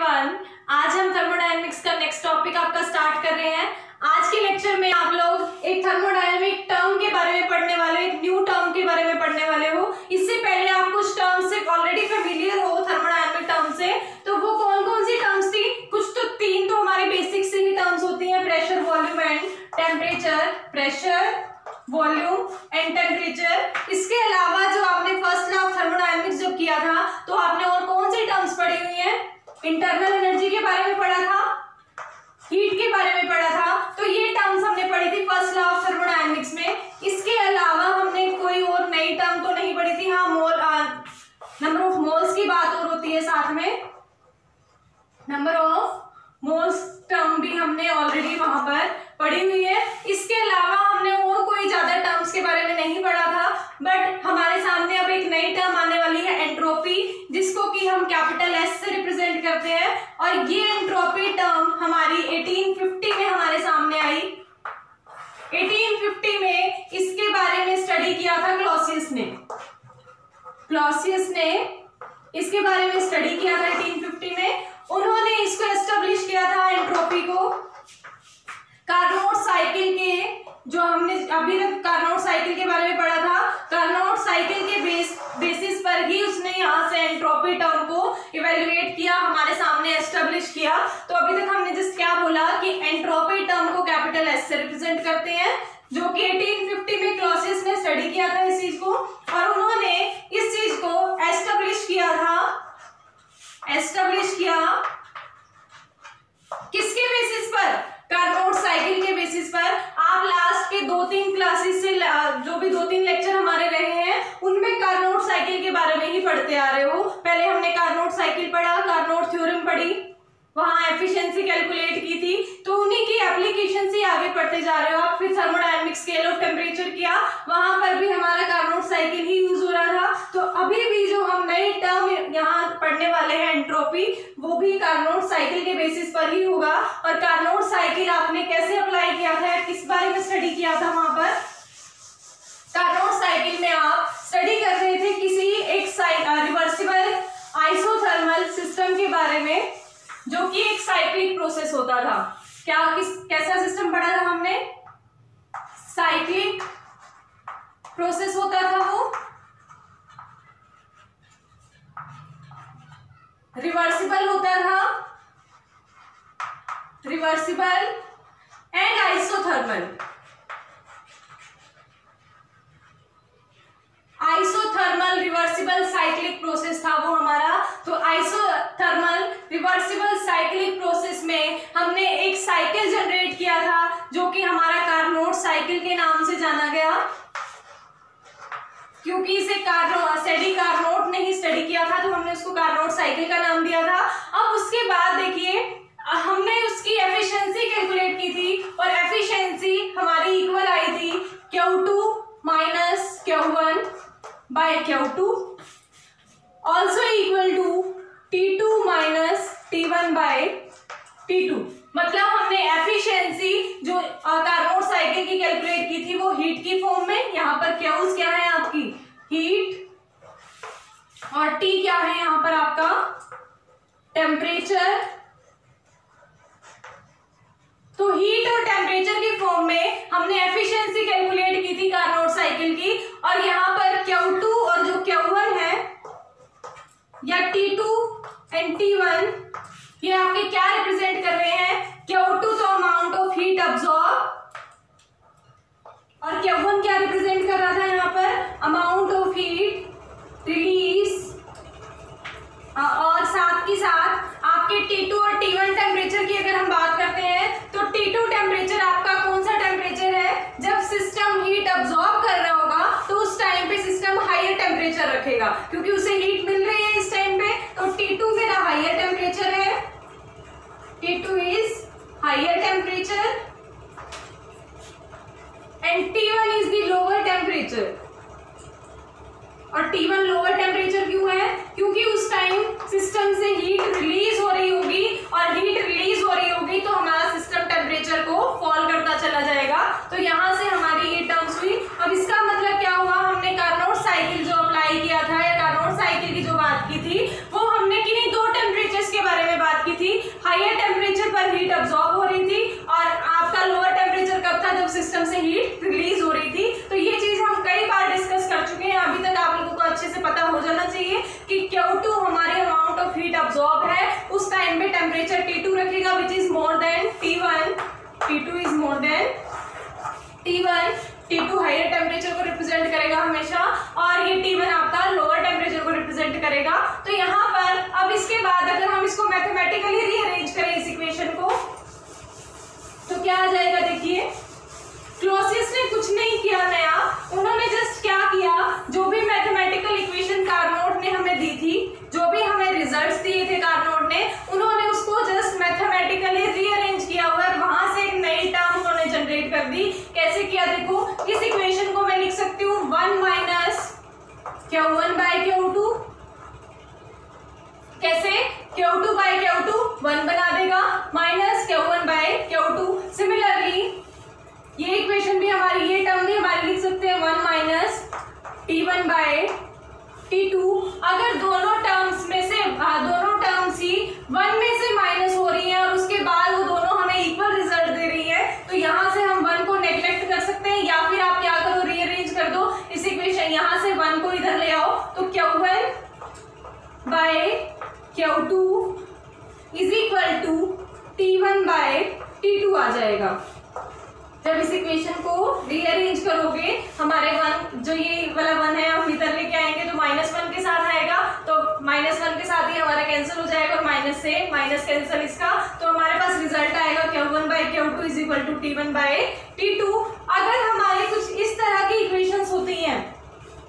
Everyone, आज हम thermodynamics का नेक्स्ट टॉपिक आपका स्टार्ट कर रहे हैं। आज के लेक्चर में आप लोग एक थर्मोडायनेमिक टर्म के बारे में पढ़ने वाले, एक न्यू टर्म के बारे में पढ़ने वाले हो। इससे पहले आप कुछ टर्म से ऑलरेडी फेमिलियर हो थर्मोडायनेमिक टर्म से, तो वो कौन कौन सी टर्म्स थी? कुछ तो तीन तो हमारी बेसिक से ही टर्म्स होती हैं, pressure, volume and temperature. Pressure, volume and temperature. इसके अलावा जो आपने फर्स्ट लॉ ऑफ थर्मोडायनेमिक्स जब किया था तो आपने और कौन सी टर्म्स पढ़ी हुई हैं? इंटरनल एनर्जी के बारे में पढ़ा था, हीट के बारे में पढ़ा था। तो ये टर्म्स हमने पढ़ी थी फर्स्ट लॉ ऑफ थर्मोडायनेमिक्स में। इसके अलावा हमने कोई और नई टर्म तो नहीं पढ़ी थी। हाँ, मोल, नंबर ऑफ मोल्स की बात और होती है साथ में, नंबर ऑफ मोल्स टर्म भी हमने ऑलरेडी वहां पर पढ़ी हुई है। इसके अलावा हमने और कोई ज्यादा टर्म्स के बारे में नहीं पढ़ा था, बट हमारे सामने अब एक नई टर्म आने वाली है, एंट्रोपी, जिसको कि हम कैपिटल एस से रिप्रेजेंट करते हैं। और ये एंट्रोपी टर्म हमारी 1850 में हमारे सामने आई। 1850 में इसके बारे में स्टडी किया था क्लॉसियस ने। क्लॉसियस ने इसके बारे में स्टडी किया था 1850 में। उन्होंने इसको एस्टेब्लिश किया था एंट्रोपी को कार्नोट साइकिल के, जो हमने अभी तक कार्नोट साइकिल के बारे में पढ़ा था, कार्नोट साइकिल के बेसिस पर ही उसने यहाँ से एंट्रोपी टर्म को इवेल्युएट किया, हमारे सामने एस्टेब्लिश किया। तो अभी तक हमने जस्ट क्या बोला कि एंट्रोपी टर्म को कैपिटल एस से रिप्रेजेंट करते हैं, जो कि 1850 में क्लॉसियस ने स्टडी किया था इस चीज को, और उन्होंने इस चीज को एस्टेब्लिश किया था। एस्टेब्लिश किया किसके बेसिस पर? कार्नोट साइकिल के बेसिस पर। आप लास्ट के 2-3 क्लासेस से जो भी 2-3 लेक्चर हमारे रहे हैं उनमें कार्नोट साइकिल के बारे में ही पढ़ते आ रहे हो। पहले हमने कार्नोट साइकिल पढ़ा, कार्नोट थ्योरम पढ़ी, वहां एफिशिएंसी कैलकुलेट की थी, तो उन्हीं की एप्लीकेशन से आगे पढ़ते जा रहे हो आप। फिर थर्मोडायनेमिक स्केल ऑफ टेम्परेचर किया, वहां पर भी हमारा कार्नोट साइकिल ही यूज हो रहा था। तो अभी भी जो हम नई टर्म यहाँ पढ़ने वाले हैं एंट्रोपी, वो भी कार्नोट साइकिल के बेसिस पर ही होगा। और कार्नोट साइकिल आपने कैसे अप्लाई किया था, किस बारे में स्टडी किया था वहां पर? कार्नोट साइकिल में आप स्टडी कर रहे थे किसी एक रिवर्सिबल आइसोथर्मल सिस्टम के बारे में, जो कि एक साइक्लिक प्रोसेस होता था। कैसा सिस्टम पढ़ा था हमने? साइक्लिक प्रोसेस होता था वो, रिवर्सिबल होता था, reversible and isothermal. Isothermal reversible cyclic process था वो हमारा। तो आइसोथर्मल रिवर्सिबल साइक्लिक प्रोसेस में हमने एक साइकिल जनरेट किया था, जो कि हमारा कार्नोट साइकिल के नाम से जाना गया, क्योंकि इसे सेडी कार्नोट ने ही स्टडी किया था, तो हमने उसको कार्नोट साइकिल का नाम दिया था। अब उसके बाद देखिए, हमने उसकी एफिशिएंसी कैलकुलेट की थी, और एफिशिएंसी हमारी इक्वल आई थी Q2 minus Q1 by Q2, also equal to T2 minus T1 by T2। मतलब हमने एफिशिएंसी जो कार्नोट साइकिल की कैलकुलेट की थी वो हीट की फॉर्म में, यहाँ पर Q's क्या है आपकी? हीट, और T क्या है यहाँ पर आपका? टेम्परेचर। तो हीट और टेम्परेचर की फॉर्म में हमने एफिशिएंसी कैलकुलेट की थी कार्नोट साइकिल की, और यहाँ पर Q2 और जो Q1 है, या T2 एंड T1, ये आपके क्या रिप्रेजेंट कर रहे हैं? Q2 तो अमाउंट ऑफ हीट अब्सॉर्ब, और Q1 क्या रिप्रेजेंट कर रहा था यहाँ पर? Amount of heat release. और साथ ही साथ आपके T2 और T1 टेम्परेचर की अगर हम बात करते हैं, तो T2 टेम्परेचर आपका कौन सा टेम्परेचर है? जब सिस्टम हीट अब्सॉर्ब कर रहा होगा तो उस टाइम पे सिस्टम हायर टेम्परेचर रखेगा, क्योंकि उसे हीट मिल रही है इस टाइम पे। तो T2 मेरा हायर टेम्परेचर है, T2 is higher temperature, and T1 is the lower temperature. और T1 लोअर टेम्परेचर क्यों है? क्योंकि उस टाइम सिस्टम से हीट रिलीज हो रही होगी, और हीट रिलीज हो रही होगी तो हमारा सिस्टम टेम्परेचर को फॉल करता चला जाएगा। तो यहाँ से हमारी ये टर्म्स हुई। अब इसका मतलब क्या हुआ? हमने कार्नोट साइकिल जो अप्लाई किया था, या कार्नोट साइकिल की जो बात की थी, वो हमने किन्हीं दो टेम्परेचर्स सिस्टम से हीट रिलीज हो रही थी। तो ये चीज हम कई बार डिस्कस कर चुके हैं, अभी तक आप लोगों को अच्छे से पता हो जाना चाहिए कि Q2 हमारे अमाउंट ऑफ हीट अब्सॉर्ब है, उस टाइम पे टेम्परेचर T2 रखेगा which is more than T1, T2 is more than T1, T2 higher temperature को रिप्रेजेंट करेगा हमेशा और ये T1 आपका लोअर टेम्परेचर को रिप्रेजेंट करेगा। तो यहाँ पर अब इसके बाद अगर हम इसको मैथमेटिकली रीअरेंज करें इस इक्वेशन को तो क्या आ जाएगा, देखिए क्लॉसियस ने कुछ नहीं किया नया, उन्होंने जस्ट क्या किया, जो भी मैथमेटिकल इक्वेशन कार्नोट ने हमें दी थी, जो भी हमें रिजल्ट्स दिए थे कार्नोट ने, उन्होंने उसको जस्ट मैथमेटिकली रीअरेंज किया हुआ है, वहां से एक नई टर्म उन्होंने जनरेट कर दी। कैसे किया, देखो इस इक्वेशन को मैं लिख सकती हूँ 1 माइनस Q1 बाई Q2, कैसे Q2 बाई Q2 1 बना देगा minus Q1 by Q2। Similarly ये इक्वेशन भी हमारी, ये टर्म भी हमारी लिख सकते हैं 1 माइनस T1 बाई T2। अगर दोनों टर्म्स में से दोनों टर्म्स ही 1 में से माइनस हो रही हैं और उसके बाद वो दोनों हमें इक्वल रिजल्ट दे रही है तो यहाँ से हम 1 को नेग्लेक्ट कर सकते हैं, या फिर आप क्या करो रीअरेंज कर दो इस इक्वेशन, यहाँ से 1 को इधर ले आओ तो Q1 by Q2 is equal to T1 by T2 आ जाएगा। जब इस इक्वेशन को रीअरेंज करोगे हमारे 1 जो ये वाला 1 है हम इधर लेके आएंगे तो -1 के साथ आएगा, तो -1 के साथ ही हमारा कैंसिल हो जाएगा और माइनस से माइनस कैंसिल इसका, तो हमारे पास रिजल्ट आएगा Q1 by Q2 is equal to T1 by T2। अगर हमारे कुछ इस तरह की इक्वेशंस होती हैं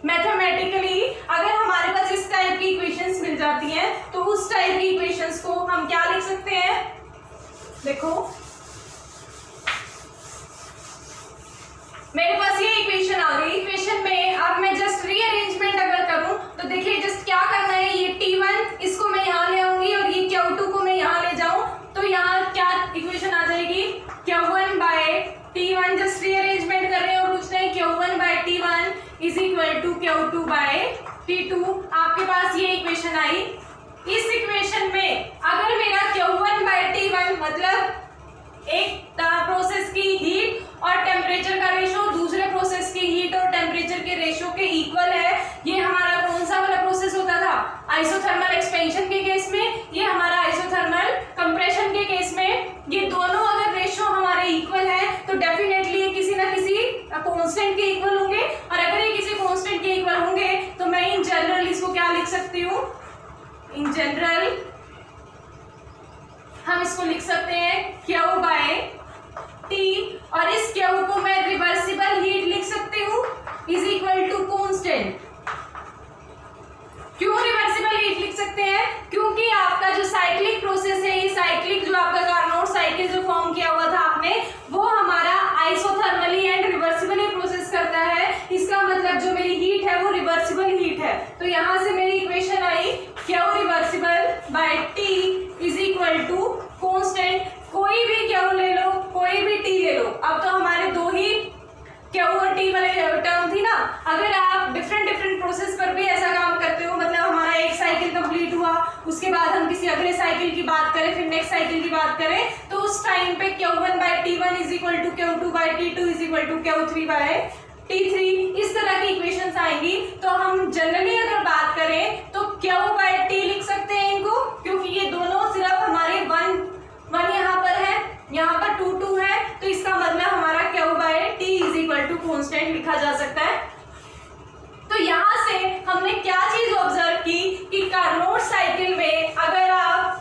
मैथमेटिकली, अगर हमारे पास इस टाइप की इक्वेशंस मिल जाती हैं तो उस टाइप की इक्वेशंस को हम क्या लिख सकते हैं, देखो मेरे पास ये इक्वेशन आ गई, इक्वेशन में अब मैं जस्ट रीअरेंजमेंट अगर करूं तो देखिए जस्ट क्या करना है, ये T1 इसको मैं यहाँ ले आऊंगी और ये Q2 को मैं यहाँ ले जाऊं तो यहाँ क्या इक्वेशन आ जाएगी, Q1 by T1, just rearrangement कर रहे हैं और कुछ नहीं, Q1 by T1 is equal to Q2 by T2। आपके पास ये इक्वेशन आई। इस इक्वेशन में अगर मेरा Q1 बाय T1 मतलब एक प्रोसेस की हीट और टेम्परेचर का रेशो दूसरे प्रोसेस की हीट और टेम्परेचर के रेशो के इक्वल है, ये हमारा कौन सा वाला प्रोसेस होता था, आइसोथर्मल एक्सपेंशन के केस में, ये हमारा आइसोथर्मल कंप्रेशन के केस में, ये दोनों अगर रेशो हमारे इक्वल है तो डेफिनेटली ये किसी ना किसी कांस्टेंट के इक्वल होंगे, और अगर ये किसी कांस्टेंट के इक्वल होंगे तो मैं इन जनरल इसको क्या लिख सकती हूँ, इन जनरल हम इसको लिख सकते हैं Q बाय T, और इस Q को मैं रिवर्सिबल हीट लिख सकती हूँ इज इक्वल टू कांस्टेंट। क्यों रिवर्सिबल हीट लिख सकते हैं, क्योंकि आपका जो साइक्लिक प्रोसेस है, ये साइक्लिक जो आपका कार्नोट साइकिल जो फॉर्म किया हुआ था आपने, वो हमारा आइसोथर्मली एंड रिवर्सिबली प्रोसेस करता है। इसका मतलब जो मेरी हीट है वो रिवर्सिबल हीट है। तो यहाँ से मेरी इक्वेशन आई Q reversible by T is equal to constant, कोई भी Q ले लो कोई भी T ले लो, अब तो हमारे दो ही Q और T वाले टर्म थी ना। अगर आप डिफरेंट प्रोसेस पर भी ऐसा काम करते हो, मतलब हमारा एक साइकिल कंप्लीट हुआ उसके बाद हम किसी अगले साइकिल की बात करें, फिर नेक्स्ट साइकिल की बात करें, तो उस टाइम पे Q1 by T1 is equal to Q2 by T2 is equal to Q3 by T3, इस तरह की इक्वेशंस आएंगी। तो हम जनरली अगर बात करें तो Q बाय T लिख सकते हैं इनको, क्योंकि ये दोनों सिर्फ हमारे 1 यहाँ पर है, यहाँ पर 2 है, तो इसका मतलब हमारा Q by T is equal to constant लिखा जा सकता है। तो यहाँ से हमने क्या चीज ऑब्जर्व की कि कार्नोट साइकिल में अगर आप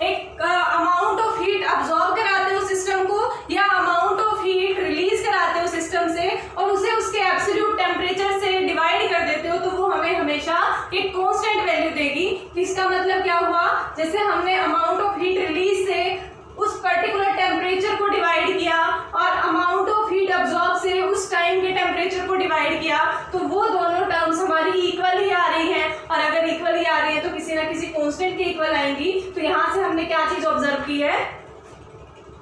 एक अमाउंट ऑफ हीट अब्सॉर्ब कराते हो सिस्टम को, या अमाउंट ऑफ हीट रिलीज कराते हो सिस्टम से और उसे उसके एब्सोल्यूट टेम्परेचर से डिवाइड कर देते हो, तो वो हमें हमेशा एक कांस्टेंट वैल्यू देगी। इसका मतलब क्या हुआ, जैसे हमने अमाउंट ऑफ हीट रिलीज से उस पर्टिकुलर टेम्परेचर को डिवाइड किया और अमाउंट ऑफ हीट अब्सॉर्ब से उस टाइम के टेम्परेचर को डिवाइड किया, तो वो दोनों टर्म्स हमारी इक्वल ही आ रही है, और अगर इक्वल ही आ रही है तो किसी ना किसी कांस्टेंट के इक्वल आएंगी। तो यहाँ से हमने क्या चीज ऑब्जर्व की है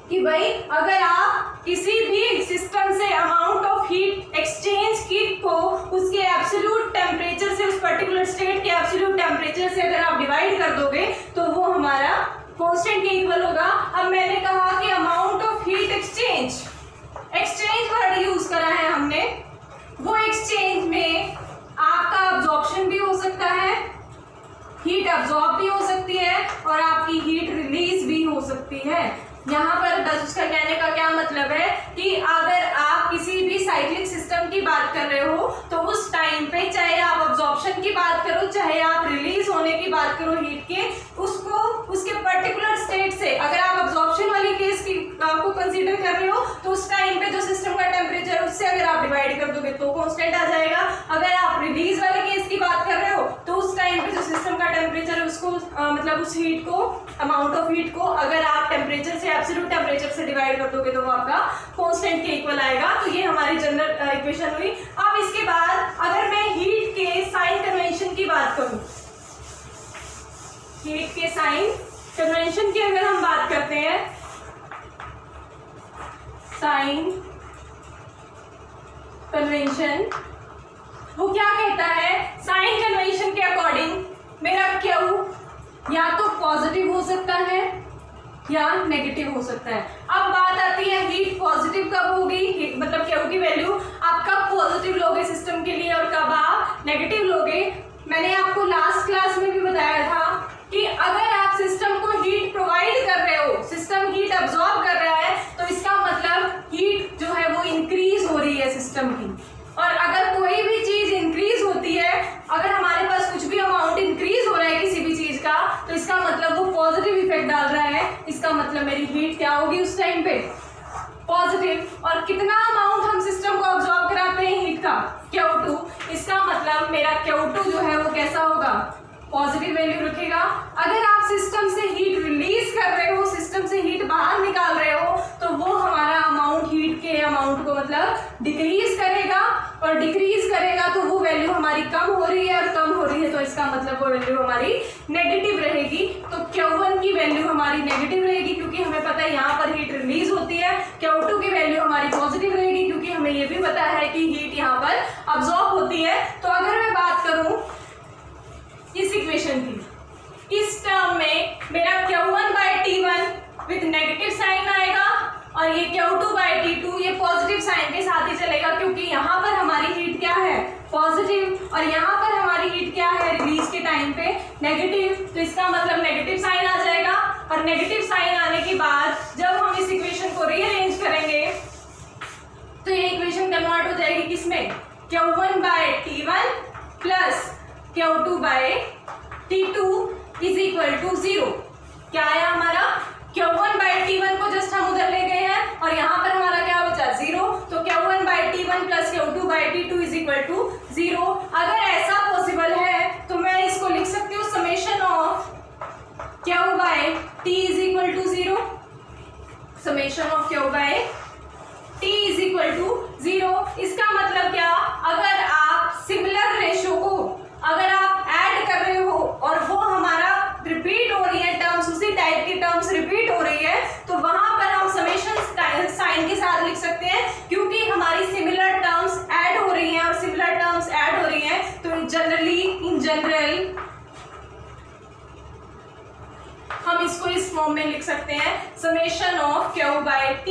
कि भाई अगर आप किसी भी सिस्टम से amount of heat exchange heat को उसके एब्सोल्यूट टेम्परेचर से, उस पर्टिकुलर स्टेट के एब्सोल्यूट टेम्परेचर से अगर आप डिवाइड कर दोगे तो वो हमारा कांस्टेंट के इक्वल होगा। अब मैंने कहा कि amount of heat exchange exchange word use करा है हमने, वो एक्सचेंज में आपका अब्जॉर्प्शन भी हो सकता है, हीट अब्जॉर्ब भी हो सकती है और आपकी हीट रिलीज भी हो सकती है। यहाँ पर बस उसका कहने का क्या मतलब है कि अगर आप किसी भी साइक्लिक सिस्टम की बात कर रहे हो तो उस टाइम पे चाहे आप अब्जॉर्प्शन की बात करो चाहे आप रिलीज होने की बात करो हीट के, उसको उसके पर्टिकुलर स्टेट से, अगर आप अब्जॉर्प्शन वाली केस की को कंसीडर कर रहे हो तो उस टाइम पे जो सिस्टम का टेम्परेचर उससे अगर आप डिवाइड कर दोगे तो कांस्टेंट आ जाएगा। अगर आप रिलीज वाले केस की बात कर रहे हो तो उस टाइम पे जो सिस्टम का टेम्परेचर उसको मतलब उस हीट को, अमाउंट ऑफ हीट को अगर आप टेम्परेचर से, एब्सोल्यूट टेम्परेचर से डिवाइड कर दोगे तो वो आपका कांस्टेंट के इक्वल आएगा। तो ये हमारी जनरल इक्वेशन हुई। अब इसके बाद अगर मैं हीट के साइन कन्वेंशन की बात करूं, हीट के साइन कन्वेंशन की अगर हम बात करते हैं, साइन कन्वेंशन वो क्या कहता है, साइन कन्वेंशन के अकॉर्डिंग मेरा क्यू या तो पॉजिटिव हो सकता है या नेगेटिव हो सकता है। अब बात आती है हीट पॉजिटिव कब होगी, मतलब क्यू की वैल्यू आप कब पॉजिटिव लोगे सिस्टम के लिए और कब आप नेगेटिव लोगे। मैंने आपको लास्ट क्लास में भी बताया था कि अगर आप सिस्टम को हीट प्रोवाइड कर रहे हो, सिस्टम हीट अब्सॉर्ब कर रहा है तो इसका मतलब हीट जो है वो इंक्रीज हो रही है सिस्टम की। और अगर कोई भी चीज इंक्रीज होती है, अगर हमारे पास कुछ भी अमाउंट इंक्रीज हो रहा है किसी भी चीज का, तो इसका मतलब वो पॉजिटिव इफेक्ट डाल रहा है। इसका मतलब मेरी हीट क्या होगी उस टाइम पे, पॉजिटिव। और कितना अमाउंट हम सिस्टम को अब्सॉर्ब कराते हैं हीट का, Q2, इसका मतलब मेरा Q2 जो है वो कैसा होगा, पॉजिटिव वैल्यू रखेगा। अगर आप सिस्टम से हीट रिलीज कर रहे हो, सिस्टम से हीट बाहर निकाल रहे हो, तो वो हमारा अमाउंट, हीट के अमाउंट को मतलब डिक्रीज करेगा, और डिक्रीज करेगा तो वो वैल्यू हमारी कम हो रही है, और कम हो रही है तो इसका मतलब वो वैल्यू हमारी नेगेटिव रहेगी। तो Q1 की वैल्यू हमारी नेगेटिव रहेगी क्योंकि हमें पता है यहाँ पर हीट रिलीज होती है। Q2 की वैल्यू हमारी पॉजिटिव रहेगी क्योंकि हमें ये भी पता है कि हीट यहाँ पर अब्सॉर्ब होती है। तो अगर मैं बात करूं इस इक्वेशन की, इस टर्म में मेरा Q1/T1 विद नेगेटिव साइन आएगा और ये Q2/T2 ये पॉजिटिव साइन के साथ ही चलेगा क्योंकि यहाँ पर हमारी हीट क्या है, पॉजिटिव, और यहाँ पर हमारी हीट क्या है रिलीज के टाइम पे नेगेटिव। तो इसका मतलब नेगेटिव साइन आ जाएगा, और नेगेटिव साइन आने के बाद जब हम इस इक्वेशन को रीअरेंज करेंगे तो ये इक्वेशन कन्वर्ट हो जाएगी किसमें, Q1/T1 plus Q2/T2 is equal to 0। क्या आया हमारा, Q1/T1 को जस्ट हम उधर ले गए हैं और यहाँ पर हमारा क्या बचा, 0। तो Q1/T1 plus Q2/T2 is equal to 0। अगर ऐसा पॉसिबल है तो मैं इसको लिख सकती हूँ summation of Q/T is equal to 0, summation of Q/T is equal to 0। इसका मतलब क्या, अगर आप सिमिलर रेशो को अगर आप ऐड कर रहे हो और वो हमारा रिपीट हो रही है, टर्म्स उसी टाइप की टर्म्स रिपीट हो रही है, तो वहां पर हम समेशन साइन के साथ लिख सकते हैं क्योंकि हमारी सिमिलर टर्म्स ऐड हो रही हैं, और सिमिलर टर्म्स ऐड हो रही हैं तो जनरली इन जनरल हम इसको इस फॉर्म में लिख सकते हैं समेशन ऑफ Q/T।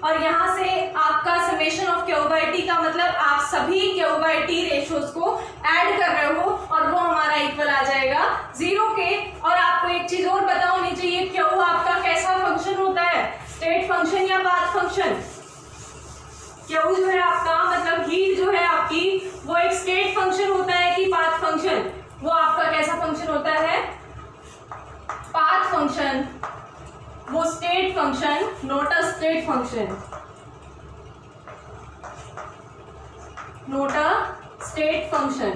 और यहाँ से आपका समेशन ऑफ Q/T का मतलब आप सभी Q/T रेशोज को ऐड कर रहे हो और वो हमारा इक्वल आ जाएगा 0 के। और आपको एक चीज और पता होनी चाहिए, Q आपका कैसा फंक्शन होता है, स्टेट फंक्शन या पाथ फंक्शन। Q जो है आपका मतलब हीट जो है आपकी वो एक स्टेट फंक्शन होता है कि पाथ फंक्शन, वो आपका कैसा फंक्शन होता है, पाथ फंक्शन, वो state function, not a state function, not a state function.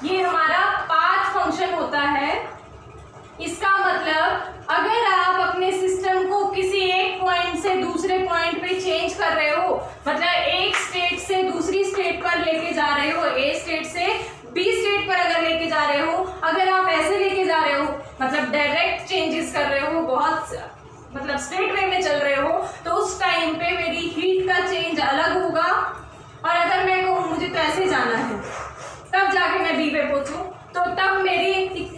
ये हमारा पाथ फंक्शन होता है। इसका मतलब अगर आप अपने सिस्टम को किसी एक पॉइंट से दूसरे पॉइंट पे चेंज कर रहे हो, मतलब एक स्टेट से दूसरी स्टेट पर लेके जा रहे हो, ए स्टेट से बी स्टेट पर अगर लेके जा रहे हो, अगर आप ऐसे लेके जा रहे हो मतलब डायरेक्ट चेंजेस कर रहे हो, बहुत मतलब स्ट्रेट वे में चल रहे हो, तो उस टाइम पे मेरी हीट का चेंज अलग होगा। और अगर मैं कहूँ मुझे तो ऐसे जाना है तब जाके मैं बी पे पहुंचूं, तो तब मेरी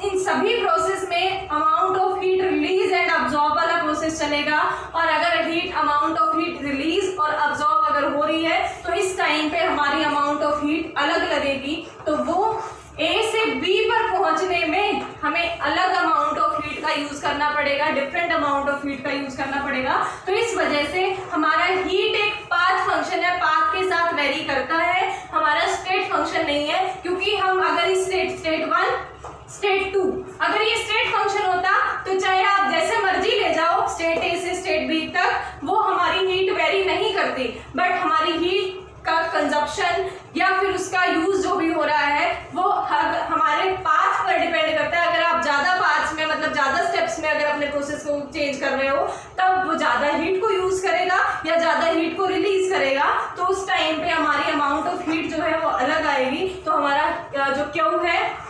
इन सभी प्रोसेस में amount of heat release and absorb वाला प्रोसेस चलेगा। चलेगा। और अगर heat amount of heat release और अब्जॉर्ब अगर हो रही है तो इस टाइम पे हमारी अमाउंट ऑफ हीट अलग लगेगी। तो वो A से B पर पहुंचने में हमें अलग अमाउंट ऑफ हीट का यूज करना पड़ेगा, डिफरेंट अमाउंट ऑफ हीट का यूज करना पड़ेगा। तो इस वजह से हमारा हीट एक पाथ फंक्शन है, पाथ के साथ वेरी करता है, हमारा स्टेट फंक्शन नहीं है। क्योंकि हम अगर इस स्टेट 1 स्टेट 2 अगर ये स्टेट फंक्शन होता तो चाहे आप जैसे मर्जी ले जाओ स्टेट A से स्टेट B तक, वो हमारी हीट वेरी नहीं करती। बट हमारी हीट का कंजप्शन या फिर उसका यूज जो भी हो रहा है वो हमारे पाथ पर डिपेंड करता है। अगर आप ज्यादा पाथ्स में मतलब ज्यादा स्टेप्स में अगर अपने प्रोसेस को चेंज कर रहे हो तब वो ज्यादा हीट को यूज करेगा या ज्यादा हीट को रिलीज करेगा। तो उस टाइम पे हमारी अमाउंट ऑफ हीट जो है वो अलग आएगी। तो हमारा जो क्यू है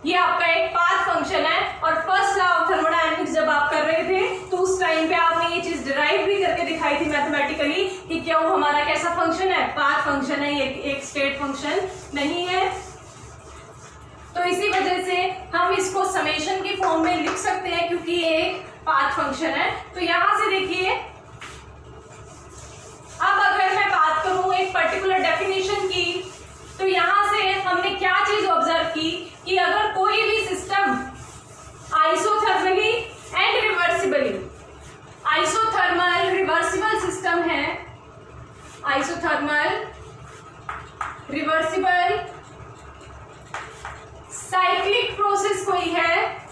ये आपका एक पाथ फंक्शन है। और फर्स्ट लॉ ऑफ थर्मोडायनेमिक्स जब आप कर रहे थे तो उस टाइम पे आपने ये चीज डिराइव भी करके दिखाई थी मैथमेटिकली कि क्यों हमारा कैसा फंक्शन है, पाथ फंक्शन है, ये एक स्टेट फंक्शन नहीं है। तो इसी वजह से हम इसको समेशन की फॉर्म में लिख सकते हैं क्योंकि ये एक पाथ फंक्शन है। तो यहां से देखिए, अब अगर मैं बात करूं एक पर्टिकुलर डेफिनेशन की, तो यहां से हमने क्या चीज ऑब्जर्व की कि अगर कोई भी system isothermally and reversibly, isothermal reversible system है, आइसोथर्मल रिवर्सिबल साइक्लिक प्रोसेस कोई है,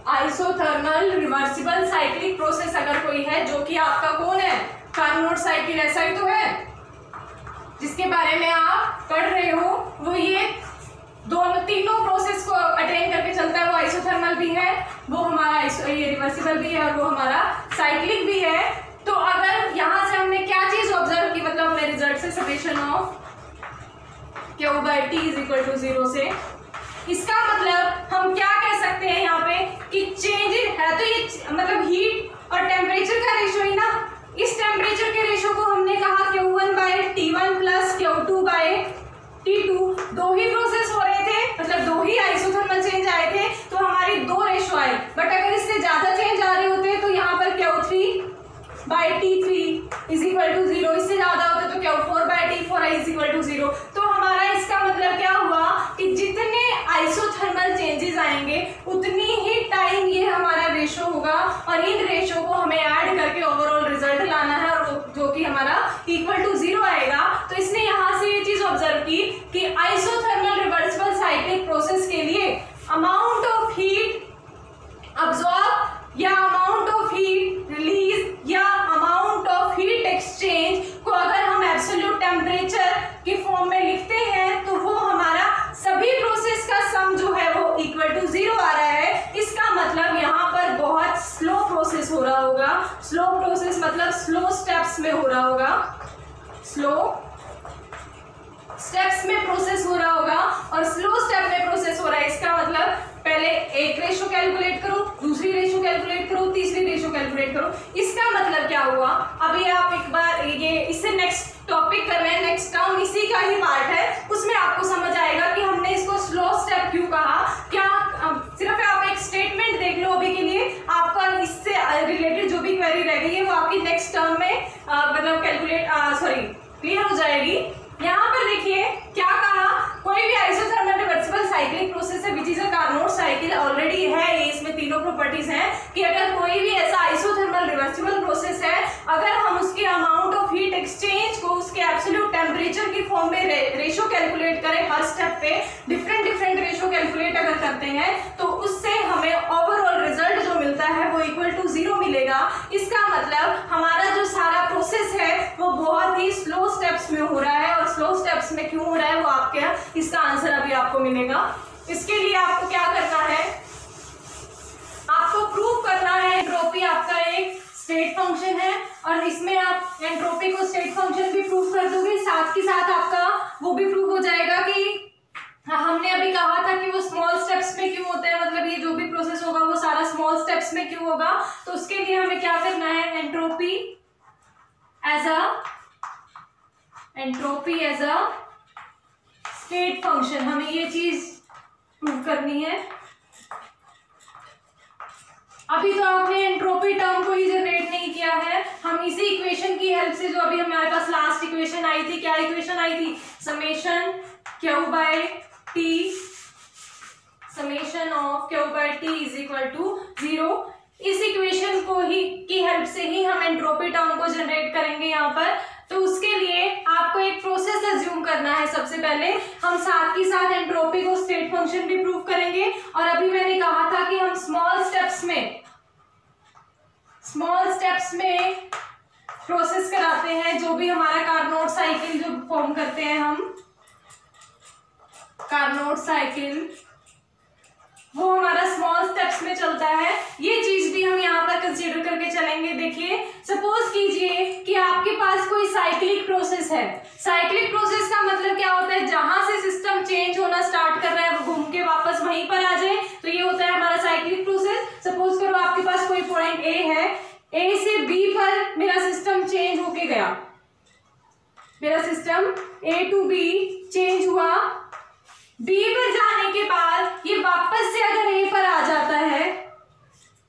आइसोथर्मल रिवर्सिबल साइक्लिक प्रोसेस अगर कोई है, जो कि आपका कौन है, कार्नोट साइकिल ऐसा ही तो है जिसके बारे में आप पढ़ रहे हो, वो ये दोनों तीनों प्रोसेस को अटेन करके चलता है। वो आइसोथर्मल भी है, वो हमारा ये रिवर्सिबल भी है और वो हमारा साइक्लिक भी है। तो अगर यहां से हमने क्या चीज ऑब्जर्व की, मतलब हमने रिजल्ट से समेशन ऑफ Q/T = 0 से, इसका मतलब हम क्या कह सकते हैं यहाँ पे कि चेंज है तो ये मतलब हीट और टेम्परेचर का रेशो ही ना, इस टेम्परेचर के रेशो को हमने कहा Q1/T1 + Q2/T2, दो ही प्रोसेस हो रहे थे, मतलब दो ही आइसोथर्मल चेंज आए थे तो हमारी दो रेशो आए। बट अगर इससे ज्यादा चेंज आ रहे होते तो यहाँ पर Q3/T3 = 0, इससे ज्यादा होते तो Q4/T4 = 0। तो हमारा इसका मतलब क्या हुआ कि जितने आइसोथर्मल चेंजेस आएंगे उतनी ही टाइम ये हमारा रेशो होगा और इन रेशो को हमें ऐड करके ओवरऑल रिजल्ट लाना है और जो कि हमारा = 0 आएगा। तो इसने यहाँ से ये चीज ऑब्जर्व की कि आइसोथर्मल रिवर्सिबल साइक्लिक प्रोसेस के लिए अमाउंट ऑफ हीट अब्सॉर्ब या अमाउंट ऑफ हीट रिलीज या अमाउंट ऑफ हीट एक्सचेंज को अगर हम एब्सोल्यूट टेम्परेचर की फॉर्म में लिखते हैं तो वो हमारा सभी प्रोसेस का सम जो है वो = 0 आ रहा है। इसका मतलब यहाँ पर बहुत स्लो प्रोसेस हो रहा होगा, स्लो प्रोसेस मतलब स्लो स्टेप्स में हो रहा होगा, स्लो स्टेप्स में प्रोसेस हो रहा होगा और स्लो स्टेप में प्रोसेस हो रहा है। इसका मतलब पहले एक रेशो कैलकुलेट करो, दूसरी रेशो कैलकुलेट करो, तीसरी रेशो कैलकुलेट करो। इसका मतलब क्या हुआ, अभी आप एक बार ये इससे नेक्स्ट टॉपिक कर रहे हैं, नेक्स्ट टर्म इसी का ही पार्ट है, उसमें आपको समझ आएगा कि हमने इसको स्लो स्टेप क्यों कहा। क्या सिर्फ आप एक स्टेटमेंट देख लो अभी के लिए, आपका इससे रिलेटेड जो भी क्वेरी रह गई है वो आपकी नेक्स्ट टर्म में मतलब क्लियर हो जाएगी। यहाँ पर देखिए क्या कहा, कोई भी आइसोथर्मल रिवर्सिबल साइक्लिक प्रोसेस है which is a Carnot cycle, already है ये, इसमें तीनों प्रॉपर्टीज हैं कि अगर कोई भी ऐसा आइसोथर्मल रिवर्सिबल प्रोसेस है, अगर हम उसके अमाउंट ऑफ हीट एक्सचेंज को उसके एब्सोल्यूट टेम्परेचर की फॉर्म में रेशो कैलकुलेट करें, हर स्टेप पे डिफरेंट रेशो कैलकुलेट अगर करते हैं तो उससे हमें ओवरऑल रिजल्ट जो मिलता है वो = 0 मिलेगा। इसका मतलब हमारा जो सारा प्रोसेस है वो बहुत ही स्लो स्टेप्स में हो रहा है और स्लो स्टेप्स में क्यों हो रहा है वो आपके इसका आंसर अभी आपको मिलेगा। इसके लिए आपको क्या करना है, आपको प्रूव करना है एंट्रोपी आपका एक स्टेट फंक्शन है और इसमें आप एंट्रोपी को स्टेट फंक्शन भी प्रूव कर दोगे, साथ के साथ आपका वो भी प्रूव हो जाएगा कि हमने अभी कहा था कि वो स्मॉल स्टेप्स में क्यों होता है, मतलब ये जो भी प्रोसेस होगा वो सारा स्मॉल स्टेप्स में क्यों होगा। तो उसके लिए हमें क्या करना है, entropy as a state function, हमें ये चीज प्रूव करनी है। अभी तो आपने एंट्रोपी टर्म को ही जनरेट नहीं किया है, हम इसी इक्वेशन की हेल्प से, जो अभी हमारे पास लास्ट इक्वेशन आई थी, क्या इक्वेशन आई थी, summation Q by T, summation of Q by T is equal to 0, इस इक्वेशन को ही की हेल्प से ही हम एंट्रोपी टर्म को जनरेट करेंगे यहाँ पर। तो उसके लिए आपको एक प्रोसेस अज्यूम करना है। सबसे पहले हम साथ ही साथ एंट्रोपी को स्टेट फंक्शन भी प्रूव करेंगे, और अभी मैंने कहा था कि हम स्मॉल स्टेप्स में प्रोसेस कराते हैं। जो भी हमारा कार्नोट साइकिल जो फॉर्म करते हैं हम, कार्नोट साइकिल, वो हमारा स्मॉल स्टेप्स में चलता है। ये चीज भी हम यहाँ पर कंसीडर करके चलेंगे। देखिए, सपोज कीजिए कि आपके पास कोई साइक्लिक प्रोसेस है। साइक्लिक प्रोसेस का मतलब क्या होता है, जहां से सिस्टम चेंज होना स्टार्ट कर रहा है वो घूम के वापस वहीं पर आ जाए, तो ये होता है हमारा साइक्लिक प्रोसेस। सपोज करो आपके पास कोई पॉइंट ए है, ए से बी पर मेरा सिस्टम चेंज होके गया, मेरा system A to B change हुआ, बी पर जाने के बाद ये वापस से अगर ए पर आ जाता है,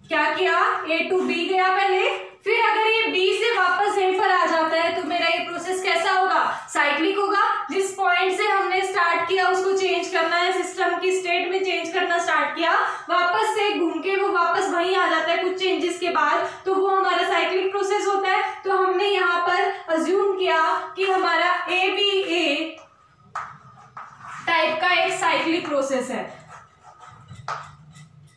क्या किया, ए टू बी गया पहले, फिर अगर ये बी से वापस ए पर आ जाता है, तो मेरा ये प्रोसेस कैसा होगा, साइक्लिक होगा। जिस पॉइंट से हमने स्टार्ट किया उसको चेंज करना है, सिस्टम की स्टेट में चेंज करना स्टार्ट किया, वापस से घूम के वो वापस वहीं आ जाता है कुछ चेंजेस के बाद, तो वो हमारा साइक्लिक प्रोसेस होता है। तो हमने यहाँ पर अज्यूम किया कि हमारा ए बी ए टाइप का एक साइक्लिक प्रोसेस है।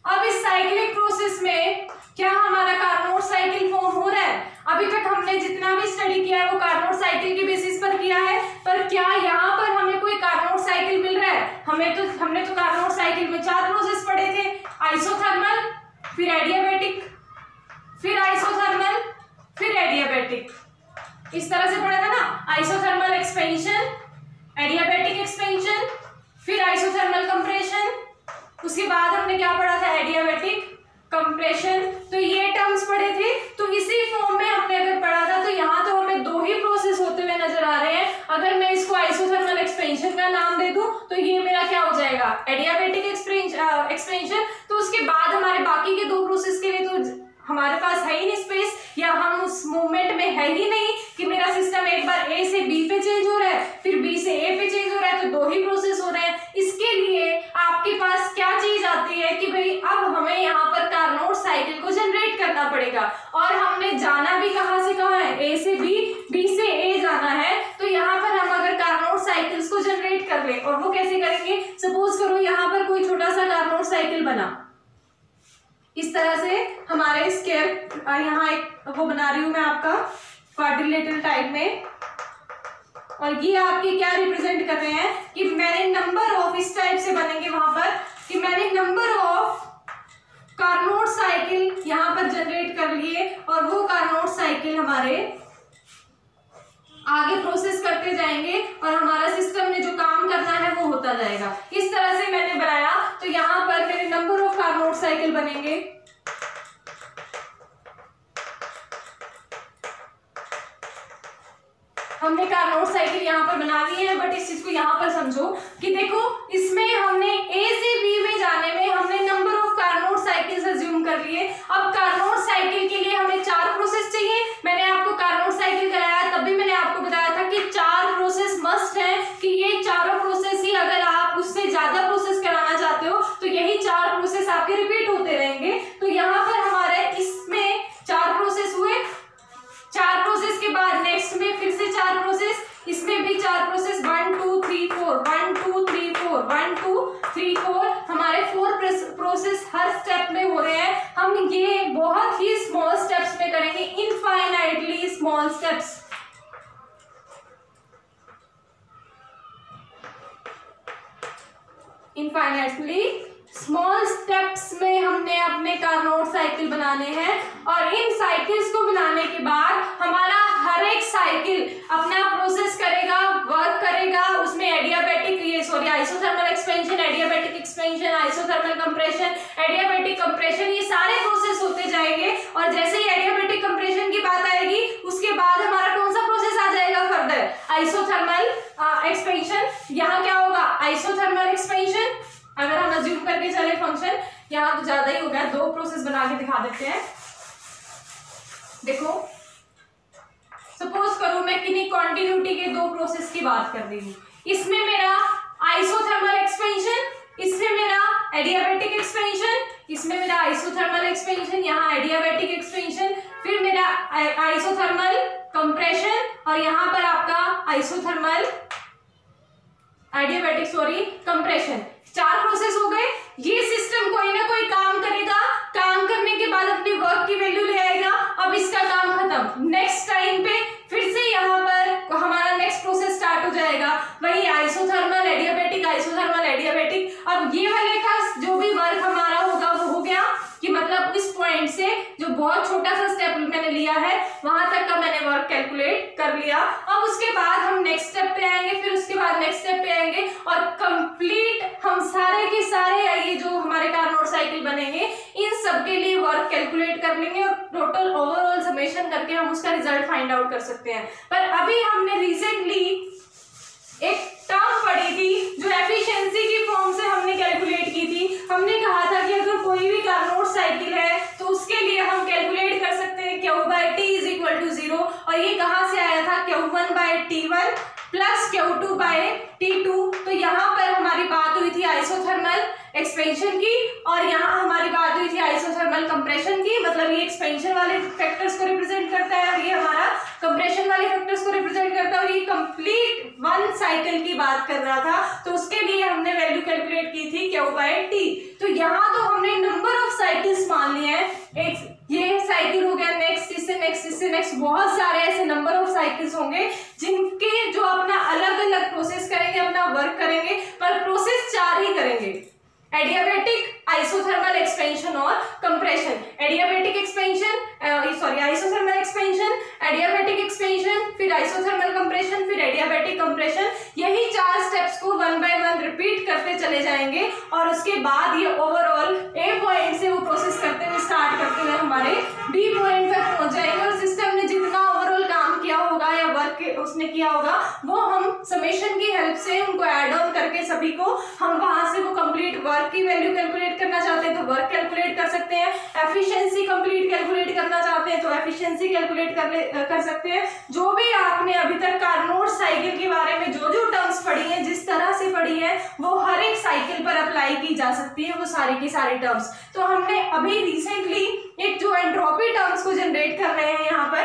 अब इस साइक्लिक प्रोसेस में क्या हमारा कार्नोट साइकिल फॉर्म हो रहा है। अभी तक हमने जितना भी स्टडी किया है वो कार्नोट साइकिल के बेसिस पर किया है, पर क्या यहाँ पर हमें कोई कार्नोट साइकिल मिल रहा है। हमने तो कार्नोट साइकिल में 4 प्रोसेस पढ़े थे, आइसोथर्मल, फिर एडियाबैटिक, फिर आइसोथर्मल, फिर एडियाबैटिक, इस तरह से पढ़ा था ना। आइसोथर्मल एक्सपेंशन, एडियाबैटिक एक्सपेंशन, फिर आइसोथर्मल कंप्रेशन, उसके बाद हमने क्या पढ़ा था, एडियाबैटिक कंप्रेशन। तो ये टर्म्स पढ़े थे। तो इसी फॉर्म में हमने अगर पढ़ा था, तो यहाँ तो हमें 2 ही प्रोसेस होते हुए नजर आ रहे हैं। अगर मैं इसको आइसोथर्मल एक्सपेंशन का नाम दे दूं तो ये मेरा क्या हो जाएगा, एडियाबैटिक एक्सपेंशन। तो उसके बाद हमारे बाकी के 2 प्रोसेस के लिए तो हमारे पास है ही नहीं स्पेस, या हम उस मूवमेंट में है ही नहीं कि मेरा सिस्टम एक बार ए से बी पे चेंज हो रहा है, फिर बी से ए पे चेंज हो रहा है, तो 2 ही प्रोसेस हो रहे हैं। इसके लिए आपके पास क्या चीज आती है कि भाई अब हमें यहाँ पर कार्नोट साइकिल को जनरेट करना पड़ेगा, और हमने जाना भी कहाँ से कहाँ है, ए से बी, बी से ए जाना है। तो यहाँ पर हम अगर कार्नोट साइकिल्स को जनरेट कर ले, और वो कैसे करेंगे, सपोज करो यहाँ पर कोई छोटा सा कार्नोट साइकिल बना, इस तरह से हमारे स्क्वायर, यहाँ एक वो बना रही हूं मैं आपका क्वाड्रिलेटरल टाइप में, और ये आपके क्या रिप्रेजेंट कर रहे हैं कि मैंने नंबर ऑफ, इस टाइप से बनेंगे वहां पर, कि मैंने नंबर ऑफ कार्नोट साइकिल यहाँ पर जनरेट कर लिए, और वो कार्नोट साइकिल हमारे आगे प्रोसेस करते जाएंगे, और हमारा सिस्टम में जो काम करना है वो होता जाएगा। इस तरह से मैंने बनाया। तो यहाँ पर मेरे नंबर ऑफ कार्नोट साइकिल बनेंगे, हमने कार्नोट साइकिल यहाँ पर बना ली है। बट इस चीज को यहाँ पर समझो कि देखो, इसमें हमने ए से बी में जाने में हमने number of Carnot cycles assume कर लिए। अब कार्नोट साइकिल के लिए हमें 4 प्रोसेस चाहिए। मैंने आपको कार्नोट साइकिल कराया, तब भी मैंने आपको बताया था कि 4 प्रोसेस मस्ट है, कि ये चारों प्रोसेस ही, अगर आप उससे ज्यादा प्रोसेस कराना चाहते हो तो यही 4 प्रोसेस आपके रिपीट होते रहेंगे। तो यहाँ पर हमारे इसमें 4 प्रोसेस हुए, 4 प्रोसेस के बाद नेक्स्ट में फिर से 4 प्रोसेस, इसमें भी 4 प्रोसेस, 1 2 3 4, 1 2 3 4, 1 2 3 4, हमारे 4 प्रोसेस हर स्टेप में हो रहे हैं। हम ये बहुत ही स्मॉल स्टेप्स में करेंगे, infinitely small steps. Infinitely small steps में हमने अपने कार्नोट साइकिल बनाने हैं, और इन साइकिल्स को बनाने के बाद हमारा हर एक साइकिल अपना प्रोसेस करेगा, वर्क करेगा। उसमें isothermal expansion, adiabatic expansion, isothermal compression, adiabatic compression, ये सारे प्रोसेस होते जाएंगे। और जैसे ही एडियाबैटिक कंप्रेशन की बात आएगी, उसके बाद हमारा कौन सा प्रोसेस आ जाएगा फर्दर, आइसोथर्मल एक्सपेंशन। यहाँ क्या होगा, आइसोथर्मल एक्सपेंशन। अगर हम अज्यूम करके चले फंक्शन, यहाँ तो ज्यादा ही हो गया, 2 प्रोसेस बना के दिखा देते हैं। देखो सपोज करो मैं किन्हीं कॉन्टिन्यूटी के दो प्रोसेस की बात कर रही हूँ। इसमें मेरा आइसोथर्मल एक्सपेंशन, इसमें मेरा एडियाबैटिक एक्सपेंशन, इसमें मेरा आइसोथर्मल एक्सपेंशन, यहाँ एडियाबैटिक एक्सपेंशन, फिर मेरा आइसोथर्मल कंप्रेशन और यहाँ पर आपका आइसोथर्मल एडियाबैटिक कंप्रेशन। 4 प्रोसेस हो गए। ये सिस्टम कोई ना कोई काम करेगा, काम करने के बाद अपनी वर्क की वैल्यू ले आएगा। अब इसका काम खत्म, नेक्स्ट टाइम पे फिर से यहाँ पर हमारा नेक्स्ट प्रोसेस स्टार्ट हो जाएगा, वही आइसोथर्मल एडियाबैटिक, आइसोथर्मल एडियाबैटिक। अब ये वाले का जो भी वर्क हमारा होगा वो हो गया कि मतलब इस पॉइंट से जो बहुत छोटा सा स्टेप मैंने लिया है वहां तक का मैंने वर्क कैलकुलेट कर लिया। अब उसके बाद हम नेक्स्ट स्टेप पे आएंगे, फिर उसके बाद नेक्स्ट स्टेप पे आएंगे और कंप्लीट हम सारे के सारे ये जो हमारे कार्नोट साइकिल बनेंगे इन सब के लिए वर्क कैलकुलेट कर लेंगे और टोटल ओवरऑल समेशन करके हम उसका रिजल्ट फाइंड आउट कर सकते हैं। पर अभी हमने रिसेंटली एक टर्म पढ़ी थी जो एफिशिएंसी की फॉर्म से हमने कैलकुलेट की थी। हमने कहा था कि अगर कोई भी कार्नोट साइकिल है तो उसके लिए हम कैलकुलेट कर सकते हैं Q/T = 0 और ये कहाँ से आया था Q1/T1 प्लस Q2/T2। तो यहाँ पर हमारी बात हुई थी आइसोथर्मल एक्सपेंशन की और यहाँ हमारी बात हुई थी आइसोथर्मल कंप्रेशन की। मतलब ये एक्सपेंशन वाले फैक्टर्स को रिप्रेजेंट करता है और ये हमारा कंप्रेशन वाले फैक्टर्स को रिप्रेजेंट करता है और ये कंप्लीट 1 साइकिल की बात कर रहा था। तो उसके लिए हमने वैल्यू कैलकुलेट की थी Q/T। तो यहाँ तो हमने नंबर ऑफ साइकिल्स मान लिए हैं। एक ये साइकिल हो गया, नेक्स्ट इससे नेक्स्ट इससे नेक्स्ट, बहुत सारे ऐसे नंबर ऑफ साइकिल्स होंगे जिनके जो अपना अलग अलग प्रोसेस करेंगे, अपना वर्क करेंगे, पर प्रोसेस 4 ही करेंगे। एडियाबैटिक, आइसोथर्मल एक्सपेंशन और compression. Adiabatic expansion isothermal expansion, adiabatic expansion, फिर आइसोथर्मल कंप्रेशन, फिर एडियाबैटिक कंप्रेशन। यही 4 स्टेप्स को 1 बाय 1 रिपीट करते चले जाएंगे और उसके बाद ये ओवरऑल ए पॉइंट से वो प्रोसेस करते हुए स्टार्ट करते हुए हमारे बी पॉइंट तक पहुंच जाएंगे और सिस्टम ने जितना ओवरऑल काम किया होगा या वर्क उसने किया होगा वो हम समेशन की हेल्प से उनको ऐड ऑन करके सभी को हम वहां से वो कंप्लीट वर्क की वैल्यू कैलकुलेट करना चाहते हैं तो वर्क कैलकुलेट कर सकते हैं। एफिशिएंसी कंप्लीट कैलकुलेट करना चाहते हैं तो एफिशिएंसी कैलकुलेट कर सकते हैं। जो भी आपने अभी तक कार्नोट साइकिल के बारे में जो जो टर्म्स पढ़ी हैं, जिस तरह से पढ़ी है, वो हर एक साइकिल पर अप्लाई की जा सकती है वो सारी की सारी टर्म्स। तो हमने अभी रिसेंटली एक जो एंट्रोपी टर्म्स को जनरेट कर रहे हैं यहाँ पर,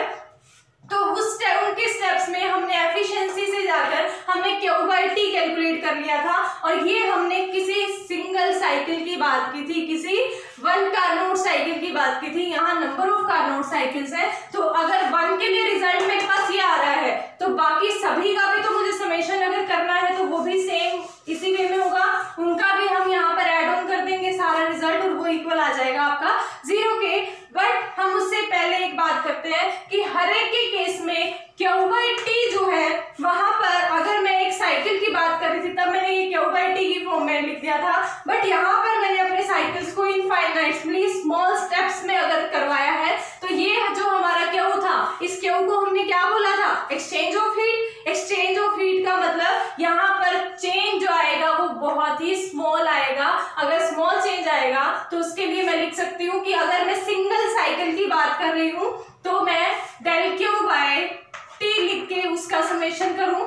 तो उनके स्टेप्स में हमने एफिशिएंसी से जाकर हमने Q/T कैलकुलेट कर लिया था और ये हमने किसी सिंगल साइकिल की बात की थी, किसी 1 कार्नोट साइकिल की बात की थी। यहाँ नंबर ऑफ कार्नोट साइकिल्स है तो अगर 1 के लिए रिजल्ट मेरे पास ये आ रहा है तो बाकी सभी का भी तो मुझे समेशन अगर करना है तो वो भी सेम इसी वे में होगा, उनका भी हम यहाँ पर ऐड ऑन कर देंगे सारा रिजल्ट और वो इक्वल आ जाएगा आपका 0 के। बट हम उससे पहले एक बात करते हैं कि हर एक के केस में Q/T जो है वहां पर अगर मैं एक साइकिल की बात कर रही थी तब मैंने ये Q/T की फॉर्म में लिख दिया था, बट यहाँ पर मैंने अपने साइकिल्स को इनफाइनाइटली स्मॉल स्टेप्स में अगर करवाया है तो ये जो हमारा Q था, इस Q को हमने क्या बोला था, exchange of heat. Exchange of heat का मतलब यहाँ पर चेंज जो आएगा वो बहुत ही स्मॉल आएगा। अगर स्मॉल चेंज आएगा तो उसके लिए मैं लिख सकती हूँ कि अगर मैं सिंगल साइकिल की बात कर रही हूँ तो मैं ΔQ/T लिख के उसका समेशन करूं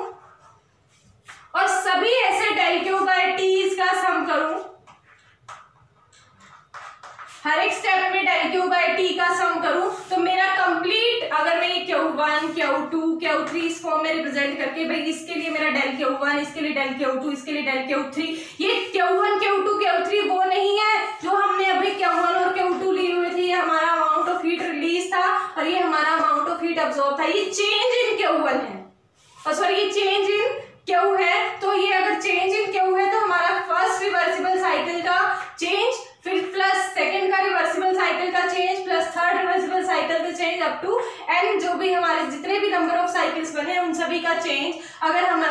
और सभी ऐसे ΔQ/T का सम करूं, हर एक स्टेप में ΔQ/T का सम करूं तो मेरा कंप्लीट अगर मैं ये Q1, Q2, Q3 इस फॉर्म में रिप्रेजेंट करके भाई इसके लिए मेरा ΔQ1, इसके लिए ΔQ2, इसके लिए ΔQ3, ये Q1, Q2, Q3 वो नहीं है जो हमने अभी Q1 और Q2 लिए हुए थे। ये हमारा अमाउंट ऑफ हीट रिलीज था और ये हमारा अमाउंट ऑफ हीट अब्सॉर्ब था। ये चेंज इन Q1 है और सॉरी ये चेंज इन Q है। तो ये अगर चेंज इन Q है तो हमारा फर्स्ट रिवर्सिबल साइकिल का चेंज, फिर प्लस सेकंड का रिवर्सिबल साइकिल का change, plus third reversible cycle का चेंज अप टू एन जो भी हमारे जितने भी नंबर ऑफ साइकिल्स बने उन सभी का चेंज अगर हम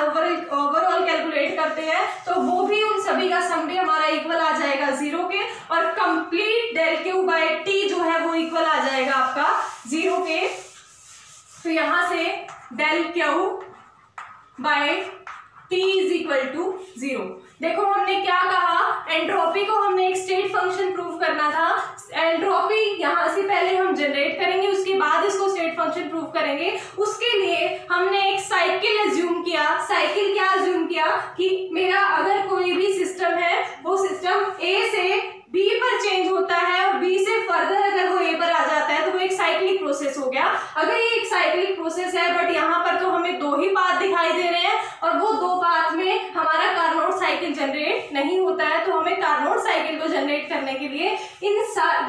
ओवरऑल कैलकुलेट करते हैं तो वो भी उन सभी का सम भी हमारा इक्वल आ जाएगा 0 के और कंप्लीट ΔQ/T जो है वो इक्वल आ जाएगा आपका 0 के। तो यहां से ΔQ/T = 0। देखो हमने क्या कहा, एंट्रोपी को हमने एक स्टेट फंक्शन प्रूव करना करना था, एंट्रोपी यहाँ से पहले हम जनरेट करेंगे, उसके बाद इसको स्टेट फंक्शन प्रूव करेंगे। उसके लिए हमने एक साइकिल एज्यूम किया। साइकिल क्या एज्यूम किया कि मेरा अगर कोई भी सिस्टम है वो सिस्टम ए से बी पर चेंज होता है और बी से फर्दर अगर वो ए पर आ जाता है तो वो एक साइक्लिक प्रोसेस हो गया। अगर ये एक साइक्लिक प्रोसेस है बट यहाँ पर तो हमें दो ही पाथ दिखाई दे रहे हैं और वो दो पाथ में हमारा कार्नोट साइकिल जनरेट नहीं होता है, तो हमें कार्नोट साइकिल को जनरेट करने के लिए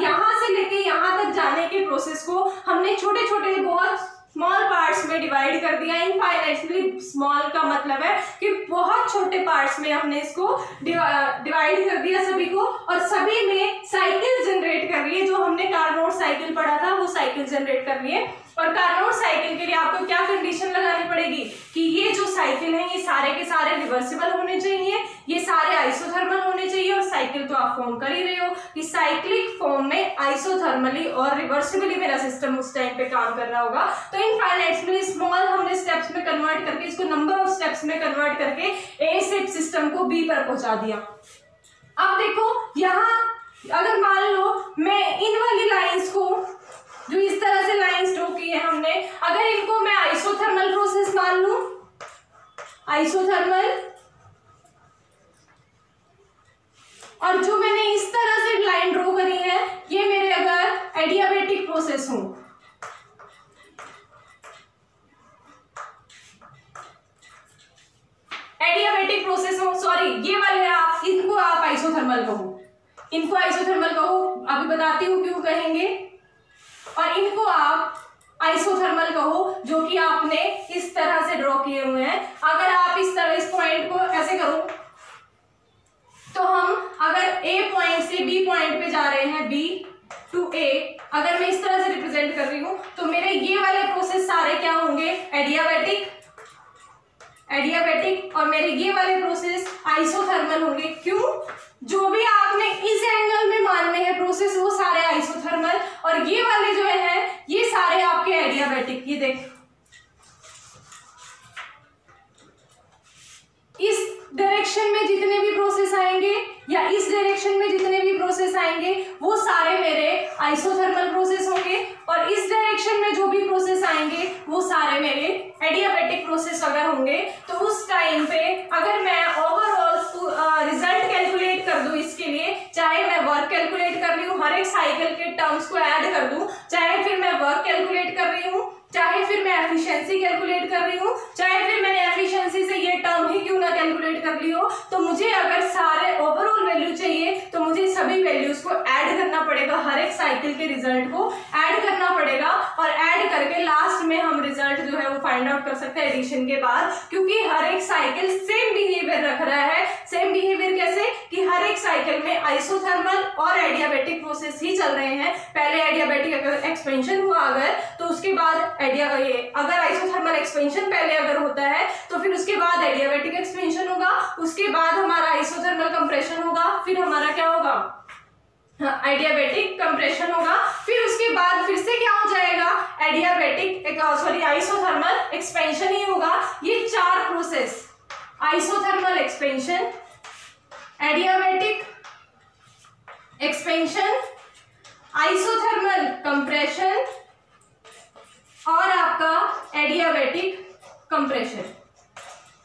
यहाँ से लेके यहाँ तक जाने के प्रोसेस को हमने छोटे छोटे बहुत स्मॉल पार्ट्स में डिवाइड कर दिया। इनफाइनाइटली स्मॉल का मतलब है कि बहुत छोटे पार्ट्स में हमने इसको डिवाइड कर दिया सभी को, और सभी में साइकिल जनरेट कर लिए। जो हमने कार्नोट साइकिल पढ़ा था वो साइकिल जनरेट कर लिए। और कार्नोट साइकिल के लिए आपको क्या कंडीशन लगानी पड़ेगी कि ये जो साइकिल है ये सारे के सारे रिवर्सिबल होने चाहिए, ये सारे आइसोथर्मल होने चाहिए, और साइकिल तो आप फॉर्म कर ही रहे हो कि साइक्लिक फॉर्म में आइसोथर्मली और रिवर्सिबली मेरा सिस्टम उस टाइम पे काम कर रहा होगा। तो इनफाइनाइटली स्मॉल हमने स्टेप्स में कन्वर्ट करके इसको नंबर ऑफ स्टेप्स में कन्वर्ट करके ए से सिस्टम को बी पर पहुंचा दिया। अब देखो यहाँ अगर मान लो मैं इन वाली लाइंस को जो इस तरह से लाइंस ड्रॉ की है हमने, अगर इनको मैं आइसोथर्मल प्रोसेस मान लूं, आइसोथर्मल, और जो मैंने इस तरह से लाइन ड्रॉ करी है ये मेरे अगर एडियाबेटिक प्रोसेस हो, एडियाबेटिक प्रोसेस हो, सॉरी ये वाले आप इनको आप आइसोथर्मल कहो, इनको आइसोथर्मल कहो, अभी बताती हूं क्यों कहेंगे, और इनको आप आइसोथर्मल कहो जो कि आपने इस तरह से ड्रॉ किए हुए हैं। अगर आप इस तरह इस पॉइंट को ऐसे करो तो हम अगर ए पॉइंट से बी पॉइंट पे जा रहे हैं, बी टू ए, अगर मैं इस तरह से रिप्रेजेंट कर रही हूं तो मेरे ये वाले प्रोसेस सारे क्या होंगे, एडियाबेटिक, एडियाबेटिक, और मेरे ये वाले प्रोसेस आइसोथर्मल होंगे। क्यों? जो भी आपने इस एंगल में मानने हैं प्रोसेस वो सारे आइसोथर्मल, और ये वाले जो है ये सारे आपके एडियाबेटिक। ये देख इस डायरेक्शन में जितने भी प्रोसेस आएंगे या इस डायरेक्शन में जितने भी प्रोसेस आएंगे वो सारे मेरे आइसोथर्मल प्रोसेस होंगे, और इस डायरेक्शन में जो भी प्रोसेस आएंगे वो सारे मेरे एडियाबेटिक प्रोसेस अगर होंगे। तो उस टाइम पे अगर मैं ओवरऑल रिजल्ट कैलकुलेट कर दूं, इसके लिए चाहे मैं वर्क कैलकुलेट कर रही हूँ, हर एक साइकिल के टर्म्स को ऐड कर दूं, चाहे फिर मैं वर्क कैलकुलेट कर रही हूँ, चाहे फिर मैं एफिशिएंसी कैलकुलेट कर रही हूँ, चाहे फिर मैंने एफिशिएंसी से ये टर्म ही क्यों ना कैलकुलेट कर ली हो, तो मुझे अगर सारे ओवरऑल वैल्यू चाहिए तो मुझे सभी वैल्यूज को ऐड करना पड़ेगा, हर एक साइकिल के रिजल्ट को ऐड करना पड़ेगा, और ऐड करके लास्ट में हम रिजल्ट जो है वो फाइंड आउट कर सकते हैं एडिशन के बाद। क्योंकि हर एक साइकिल सेम बिहेवियर रख रहा है। सेम बिहेवियर कैसे कि हर एक साइकिल में आइसोथर्मल और एडियाबेटिक प्रोसेस ही चल रहे हैं। पहले एडियाबेटिक अगर एक्सपेंशन हुआ अगर, तो उसके बाद अगर आइसोथर्मल एक्सपेंशन पहले अगर होता है तो फिर उसके बाद एडियाबेटिक एक्सपेंशन होगा, उसके बाद हमारा आइसोथर्मल कंप्रेशन होगा, फिर हमारा क्या होगा, एडियाबेटिक कंप्रेशन होगा, फिर उसके बाद फिर से क्या हो जाएगा, आइसोथर्मल एक्सपेंशन ही होगा। ये चार process, isothermal expansion, adiabatic expansion, isothermal compression और आपका एडियाबेटिक कंप्रेशन,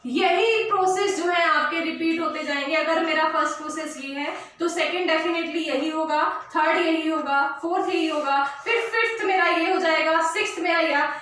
यही प्रोसेस जो है आपके रिपीट होते जाएंगे। अगर मेरा फर्स्ट प्रोसेस ये है तो सेकंड डेफिनेटली यही होगा, थर्ड यही होगा, फोर्थ यही होगा, फिर फिफ्थ मेरा ये हो जाएगा, सिक्स्थ मेरा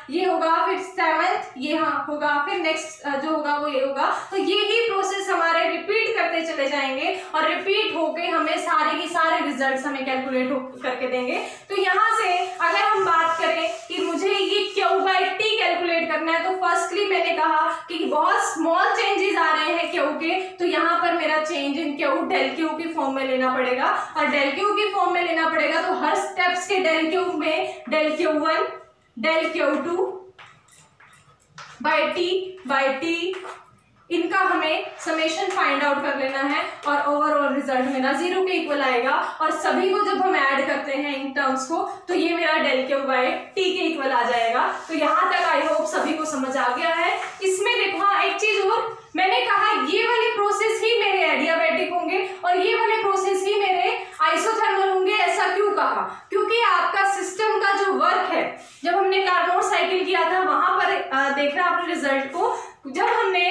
ये होगा, फिर सेवंथ ये होगा, फिर नेक्स्ट जो होगा वो ये होगा। तो यही प्रोसेस हमारे रिपीट करते चले जाएंगे और रिपीट होके हमें सारे के सारे रिजल्ट हमें कैलकुलेट करके देंगे। तो यहाँ से अगर हम बात करें कि मुझे ये Q/T कैलकुलेट करना है, तो फर्स्टली मैंने कहा कि बहुत स्मॉल चेंजेस आ रहे हैं Q के, तो यहाँ पर मेरा change in Q del Q की फॉर्म में लेना पड़ेगा, और डेल Q की फॉर्म में लेना पड़ेगा तो हर स्टेप्स के डेल Q में del Q1 del Q2 by T इनका हमें समेशन फाइंड आउट कर लेना है, और ओवरऑल रिजल्ट मेरा 0 के इक्वल आएगा। और सभी को जब हम ऐड करते हैं इन टर्म्स को तो ये मेरा डेल Q/T के इक्वल आ जाएगा। तो यहाँ तक आई होप सभी को समझ आ गया है। इसमें देखो हाँ एक चीज और, मैंने कहा ये वाले प्रोसेस ही मेरे एडियाबेटिक होंगे और ये वाले प्रोसेस ही मेरे आइसोथर्मल होंगे। ऐसा रिजल्ट को। जब हमने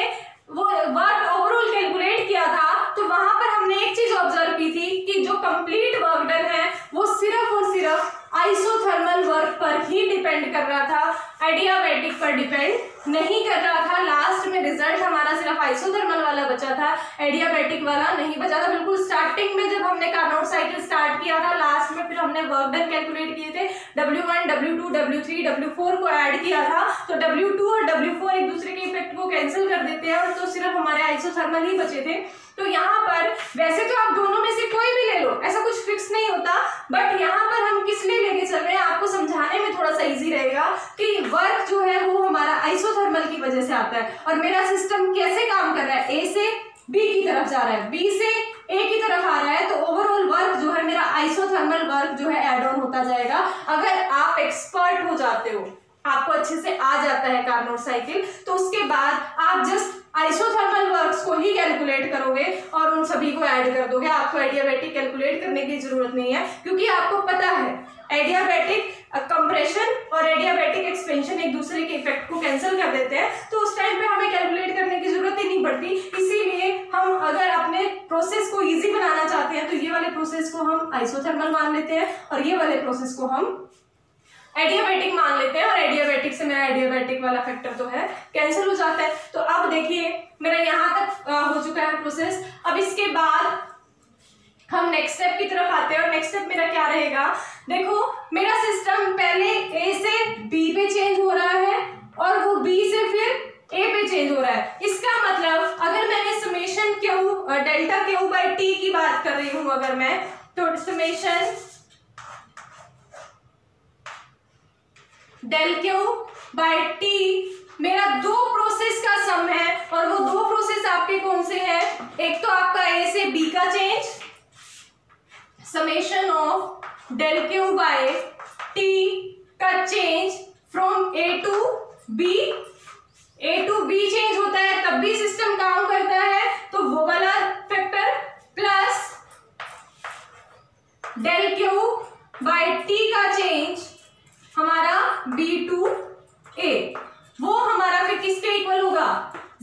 वो वर्क ओवरऑल कैलकुलेट किया था तो वहां पर हमने एक चीज ऑब्जर्व की थी कि जो कंप्लीट वर्क डन है वो सिर्फ और सिर्फ आइसोथर्मल वर्क पर ही डिपेंड कर रहा था, एडियाबैटिक पर डिपेंड नहीं कर रहा था। लास्ट में रिजल्ट हमारा सिर्फ आइसोथर्मल वाला बचा था, एडियाबैटिक वाला नहीं बचा था। बिल्कुल स्टार्टिंग में जब हमने कार्नोट साइकिल स्टार्ट किया था, लास्ट में फिर हमने वर्क डन कैलकुलेट किए थे, W1 W2 W3 W4 को ऐड किया था, तो W2 और W4 एक दूसरे के इफेक्ट को कैंसिल कर देते हैं और तो सिर्फ हमारे आइसोथर्मल ही बचे थे। तो यहाँ पर वैसे तो आप दोनों में से कोई भी ले लो, ऐसा कुछ फिक्स नहीं होता, बट यहाँ पर हम किस लिए लेके चल रहे हैं आपको समझाने में थोड़ा सा इजी रहेगा कि वर्क जो है वो हमारा आइसोथर्मल की वजह से आता है और मेरा सिस्टम कैसे काम कर रहा है, ए से बी की तरफ जा रहा है, बी से ए की तरफ आ रहा है, तो ओवरऑल वर्क जो है मेरा आइसोथर्मल वर्क जो है एड ऑन होता जाएगा। अगर आप एक्सपर्ट हो जाते हो, आपको अच्छे से आ जाता है कार्नोट साइकिल, तो उसके बाद आप जस्ट आइसोथर्मल वर्क्स को ही कैलकुलेट करोगे और उन सभी को ऐड कर दोगे। आपको एडियाबैटिक कैलकुलेट करने की जरूरत नहीं है, क्योंकि आपको पता है एडियाबैटिक कंप्रेशन और एडियाबैटिक एक्सपेंशन एक दूसरे के इफेक्ट को कैंसिल कर देते हैं, तो उस टाइम पे हमें कैलकुलेट करने की जरूरत ही नहीं पड़ती। इसीलिए हम अगर अपने प्रोसेस को इजी बनाना चाहते हैं तो ये वाले प्रोसेस को हम आइसोथर्मल मान लेते हैं और ये वाले प्रोसेस को हम एडियाबैटिक मान लेते हैं और एडियाबैटिक से मेरा एडियाबैटिक वाला फैक्टर तो है कैंसिल हो जाता है। तो अब देखिए मेरा यहाँ तक हो चुका है प्रोसेस। अब इसके बाद हम नेक्स्ट स्टेप की तरफ आते हैं और नेक्स्ट स्टेप मेरा क्या रहेगा, देखो मेरा सिस्टम पहले ए से बी पे चेंज हो रहा है और वो बी से फिर ए पे चेंज हो रहा है। इसका मतलब अगर मैंने summation Q delta Q by T की बात कर रही हूं अगर मैं, तो summation del Q by T मेरा दो प्रोसेस का सम है और वो दो प्रोसेस आपके कौन से हैं, एक तो आपका ए से बी का change, summation of del Q by T का change from A to B, A to B change होता है तब भी सिस्टम काम करता है, तो वो वाला factor plus del Q by T का चेंज हमारा B टू A, वो हमारा फिर किसके इक्वल होगा,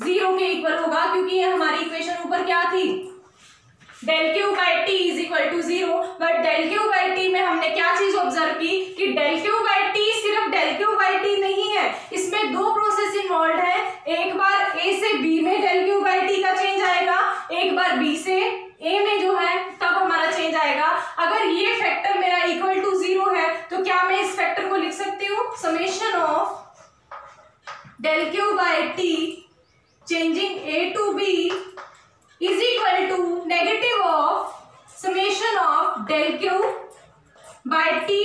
0 के इक्वल होगा, क्योंकि ये हमारी इक्वेशन ऊपर क्या थी, del Q by T is equal to 0। But del Q by T में हमने क्या चीज ऑब्जर्व की कि डेल क्यू बाई टी सिर्फ डेल क्यू बाई टी नहीं है, इसमें दो प्रोसेस इन्वॉल्व है। एक बार A से B में डेल क्यू बाई टी का चेंज आएगा, एक बार B से A में जो है तब हमारा चेंज आएगा। अगर ये फैक्टर मेरा इक्वल टू 0 है तो क्या मैं इस फैक्टर को लिख सकती हूँ, summation of del Q by T changing A to B is equal to negative of summation of del Q by T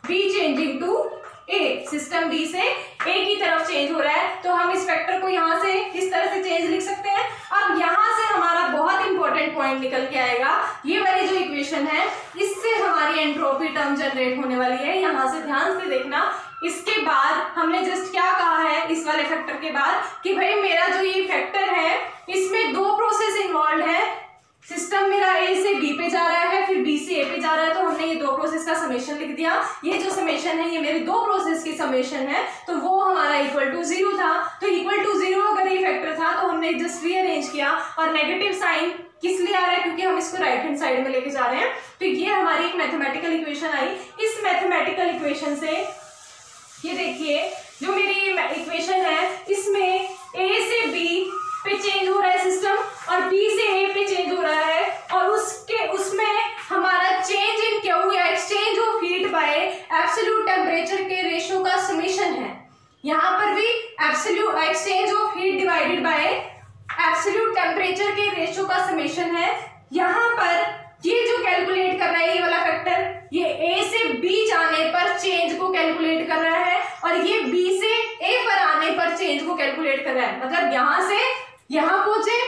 B changing to A। System B से A की तरफ चेंज हो रहा है, तो हम इस फैक्टर को यहाँ से इस तरह से चेंज लिख सकते हैं। अब यहाँ से हमारा बहुत इंपॉर्टेंट पॉइंट निकल के आएगा, ये वाली जो इक्वेशन है इससे हमारी एंट्रोपी टर्म जनरेट होने वाली है, यहाँ से ध्यान से देखना। इसके बाद हमने जस्ट क्या कहा है इस वाले फैक्टर के बाद कि भाई मेरा जो ये फैक्टर है इसमें दो प्रोसेस इन्वॉल्व है, सिस्टम मेरा ए से बी पे जा रहा है फिर बी से ए पे जा रहा है, तो हमने ये दो प्रोसेस का समेशन लिख दिया। ये जो समेशन है ये मेरे दो प्रोसेस की समेशन है, तो वो हमारा इक्वल टू 0 था। तो इक्वल टू 0 अगर ये फैक्टर था तो हमने जस्ट रीअरेंज किया और नेगेटिव साइन किस लिए आ रहा है, क्योंकि हम इसको राइट हैंड साइड में लेके जा रहे हैं। तो ये हमारी एक मैथमेटिकल इक्वेशन आई। इस मैथमेटिकल इक्वेशन से ये देखिए जो मेरी इक्वेशन है इसमें ए से बी पे चेंज हो रहा है सिस्टम और बी से ए पे चेंज हो रहा है, और उसमें हमारा चेंज इन क्यू या exchange of heat bye absolute temperature के रेशियो का समेशन है। यहाँ पर भी absolute exchange of heat divided by absolute temperature के रेशियो का समेशन है। यहाँ पर ये जो कैलकुलेट कर रहा है ये वाला फैक्टर, ये ए से बी जाने पर चेंज को कैलकुलेट कर रहा है और ये बी से ए पर आने पर चेंज को कैलकुलेट कर रहा है। मतलब यहां से यहां पहुंचे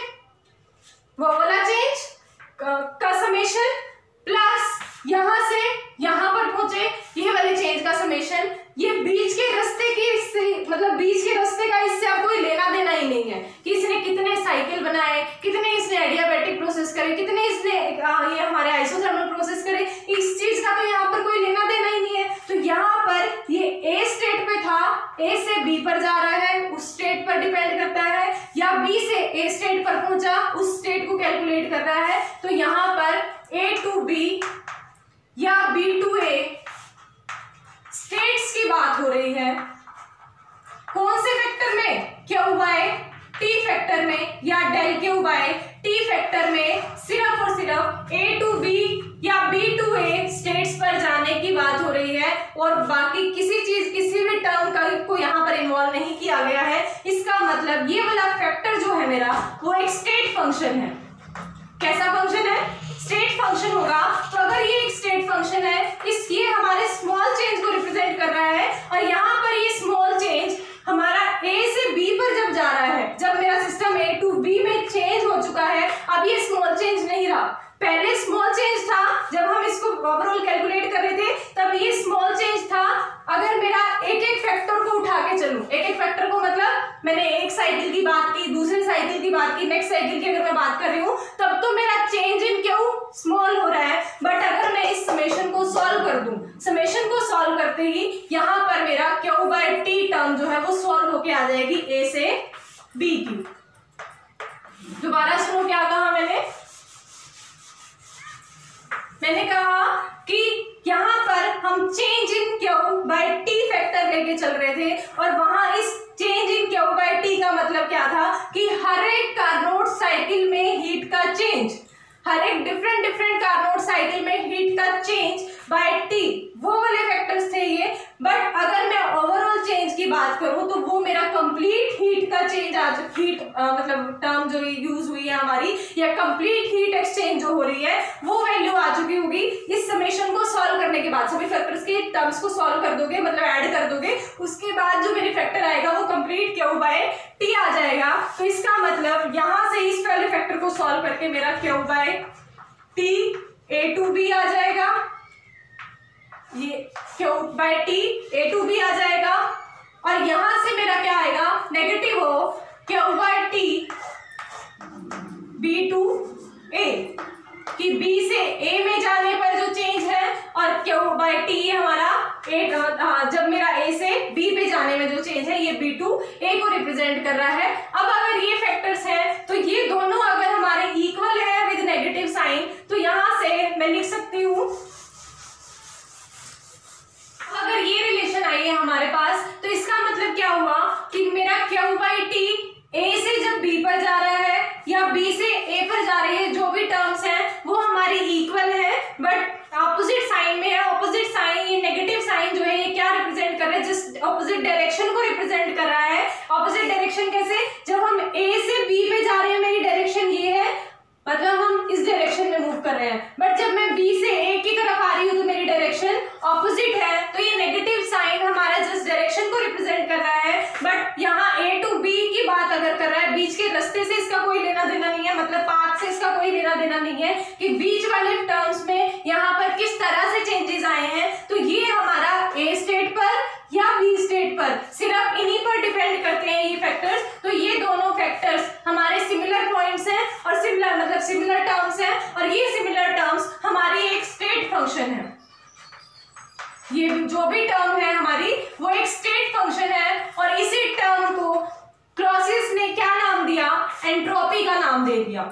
वो वाला चेंज का समेशन प्लस यहां से यहां पर पहुंचे ये वाले चेंज का समेशन। ये बीच के रास्ते की मतलब बीच के रास्ते का इससे आप कोई लेना देना ही नहीं है कि इसने कितने साइकिल बनाए, कितने इसने एडियाबैटिक प्रोसेस करे, कितने इसने ये हमारे आइसोथर्मल प्रोसेस करे, इस चीज का तो यहाँ पर कोई लेना देना ही नहीं है। तो यहाँ पर ये ए स्टेट पे था ए से बी पर जा रहा है उस स्टेट पर डिपेंड करता है, या बी से ए स्टेट पर पहुंचा उस स्टेट को कैलकुलेट कर रहा है। तो यहां पर ए टू बी या बी टू ए स्टेट्स की बात हो रही है। कौन से फैक्टर में? क्यू बाय टी फैक्टर में या del Q by T factor में सिर्फ और सिर्फ ए टू बी या बी टू ए स्टेट्स पर जाने की बात हो रही है, और बाकी किसी चीज किसी भी टर्म को यहाँ पर इन्वॉल्व नहीं किया गया है। इसका मतलब ये वाला फैक्टर जो है मेरा वो एक स्टेट फंक्शन है। कैसा फंक्शन है? स्टेट फंक्शन होगा। तो अगर ये एक स्टेट फंक्शन है, ये हमारे स्मॉल चेंज को रिप्रेजेंट कर रहा है, और यहाँ पर ये स्मॉल चेंज हमारा ए से बी पर जब जा रहा है, जब मेरा सिस्टम ए टू बी में चेंज हो चुका है, अब ये स्मॉल चेंज नहीं रहा। पहले स्मॉल चेंज था जब हम इसको ओवरऑल कैलकुलेट कर रहे थे, तब ये स्मॉल चेंज था। अगर मेरा एक एक फैक्टर को उठा के चलूं, एक एक फैक्टर को मतलब मैंने एक साइकिल की बात की, दूसरी साइकिल की बात की, नेक्स्ट साइकिल की अगर मैं बात कर रही हूँ, तब तो मेरा चेंज इन क्यू स्मॉल हो रहा है। बट अगर मैं इस समेशन को सॉल्व कर दूं, समेशन को सॉल्व करते ही यहाँ पर मेरा क्यू बाय टी टर्म जो है वो सॉल्व होके आ जाएगी ए से बी की। दोबारा सुनो क्या कहा मैंने कहा कि यहाँ पर हम change in Q by T factor लेके चल रहे थे, और वहां इस change in Q by T का मतलब क्या था कि हर एक कार्नोट साइकिल में हीट का चेंज, हर एक डिफरेंट कार्नोट साइकिल में हीट का चेंज बाय टी, वो वाले फैक्टर्स थे ये। बट अगर मैं ओवरऑल चेंज की बात करूं तो वो मेरा कंप्लीट हीट का चेंज आज हीट मतलब टर्म जो यूज हुई है हमारी, या कंप्लीट हीट एक्सचेंज जो हो रही है वो वैल्यू आ चुकी होगी। इस समेशन को सॉल्व करने के बाद सभी फैक्टर्स के टर्म्स को सॉल्व कर दोगे, मतलब ऐड कर दोगे, उसके बाद जो मेरी फैक्टर आएगा वो कंप्लीट क्यू बाय टी आ जाएगा। तो इसका मतलब यहां से इस वाले फैक्टर को सॉल्व करके मेरा Q by T A to B आ जाएगा, ये Q by T A to B आ जाएगा, और यहां से मेरा क्या आएगा नेगेटिव हो Q by T B to A, कि बी से ए में जाने पर जो चेंज है, और क्यू बाय टी हमारा ए जब मेरा ए से बी पे जाने में जो चेंज है, ये बी टू ए को रिप्रेजेंट कर रहा है। अब अगर ये फैक्टर्स हैं तो ये दोनों अगर हमारे इक्वल है विद नेगेटिव साइन, तो यहां से मैं लिख सकती हूं, अगर ये रिलेशन आई है हमारे पास, तो इसका मतलब क्या हुआ कि मेरा क्यू बाय टी ए से जब बी पर जा रहा है या बी से ए पर जा रही है, जो भी टर्म्स हैं वो हमारी इक्वल है, बट ऑपोजिट साइन में है। ऑपोजिट साइन, ये नेगेटिव साइन जो है ये क्या रिप्रेजेंट कर रहा है? जिस ऑपोजिट डायरेक्शन को रिप्रेजेंट कर रहा है। ऑपोजिट डायरेक्शन कैसे? जब हम ए से बी पे जा रहे हैं, मेरी डायरेक्शन ये है, मतलब हम इस डायरेक्शन में मूव कर रहे हैं, बट जब मैं बी से ए की तरफ आ रही हूँ तो मेरी डायरेक्शन ऑपोजिट है। तो ये नेगेटिव साइन हमारा जिस डायरेक्शन को रिप्रेजेंट कर रहा है, बट यहाँ ए टू बी की बात अगर कर रहा है, बीच के रास्ते से इसका कोई लेना देना नहीं है, मतलब पाथ से इसका कोई लेना देना नहीं है कि बीच वाले टर्म्स में यहाँ पर किस तरह से चेंजेस आए हैं। तो ये हमारा ए स्टेट पर या बी स्टेट पर सिर्फ इन्हीं पर डिपेंड करते हैं ये फैक्टर्स। तो ये दोनों फैक्टर्स हमारे सिमिलर पॉइंट्स हैं और सिमिलर मतलब सिमिलर टर्म्स हैं, और ये सिमिलर टर्म्स हमारी एक स्टेट फंक्शन है। ये जो भी टर्म है हमारी वो एक स्टेट फंक्शन है, और इसी टर्म को क्लॉसियस ने क्या नाम दिया? एंट्रोपी का नाम दे दिया।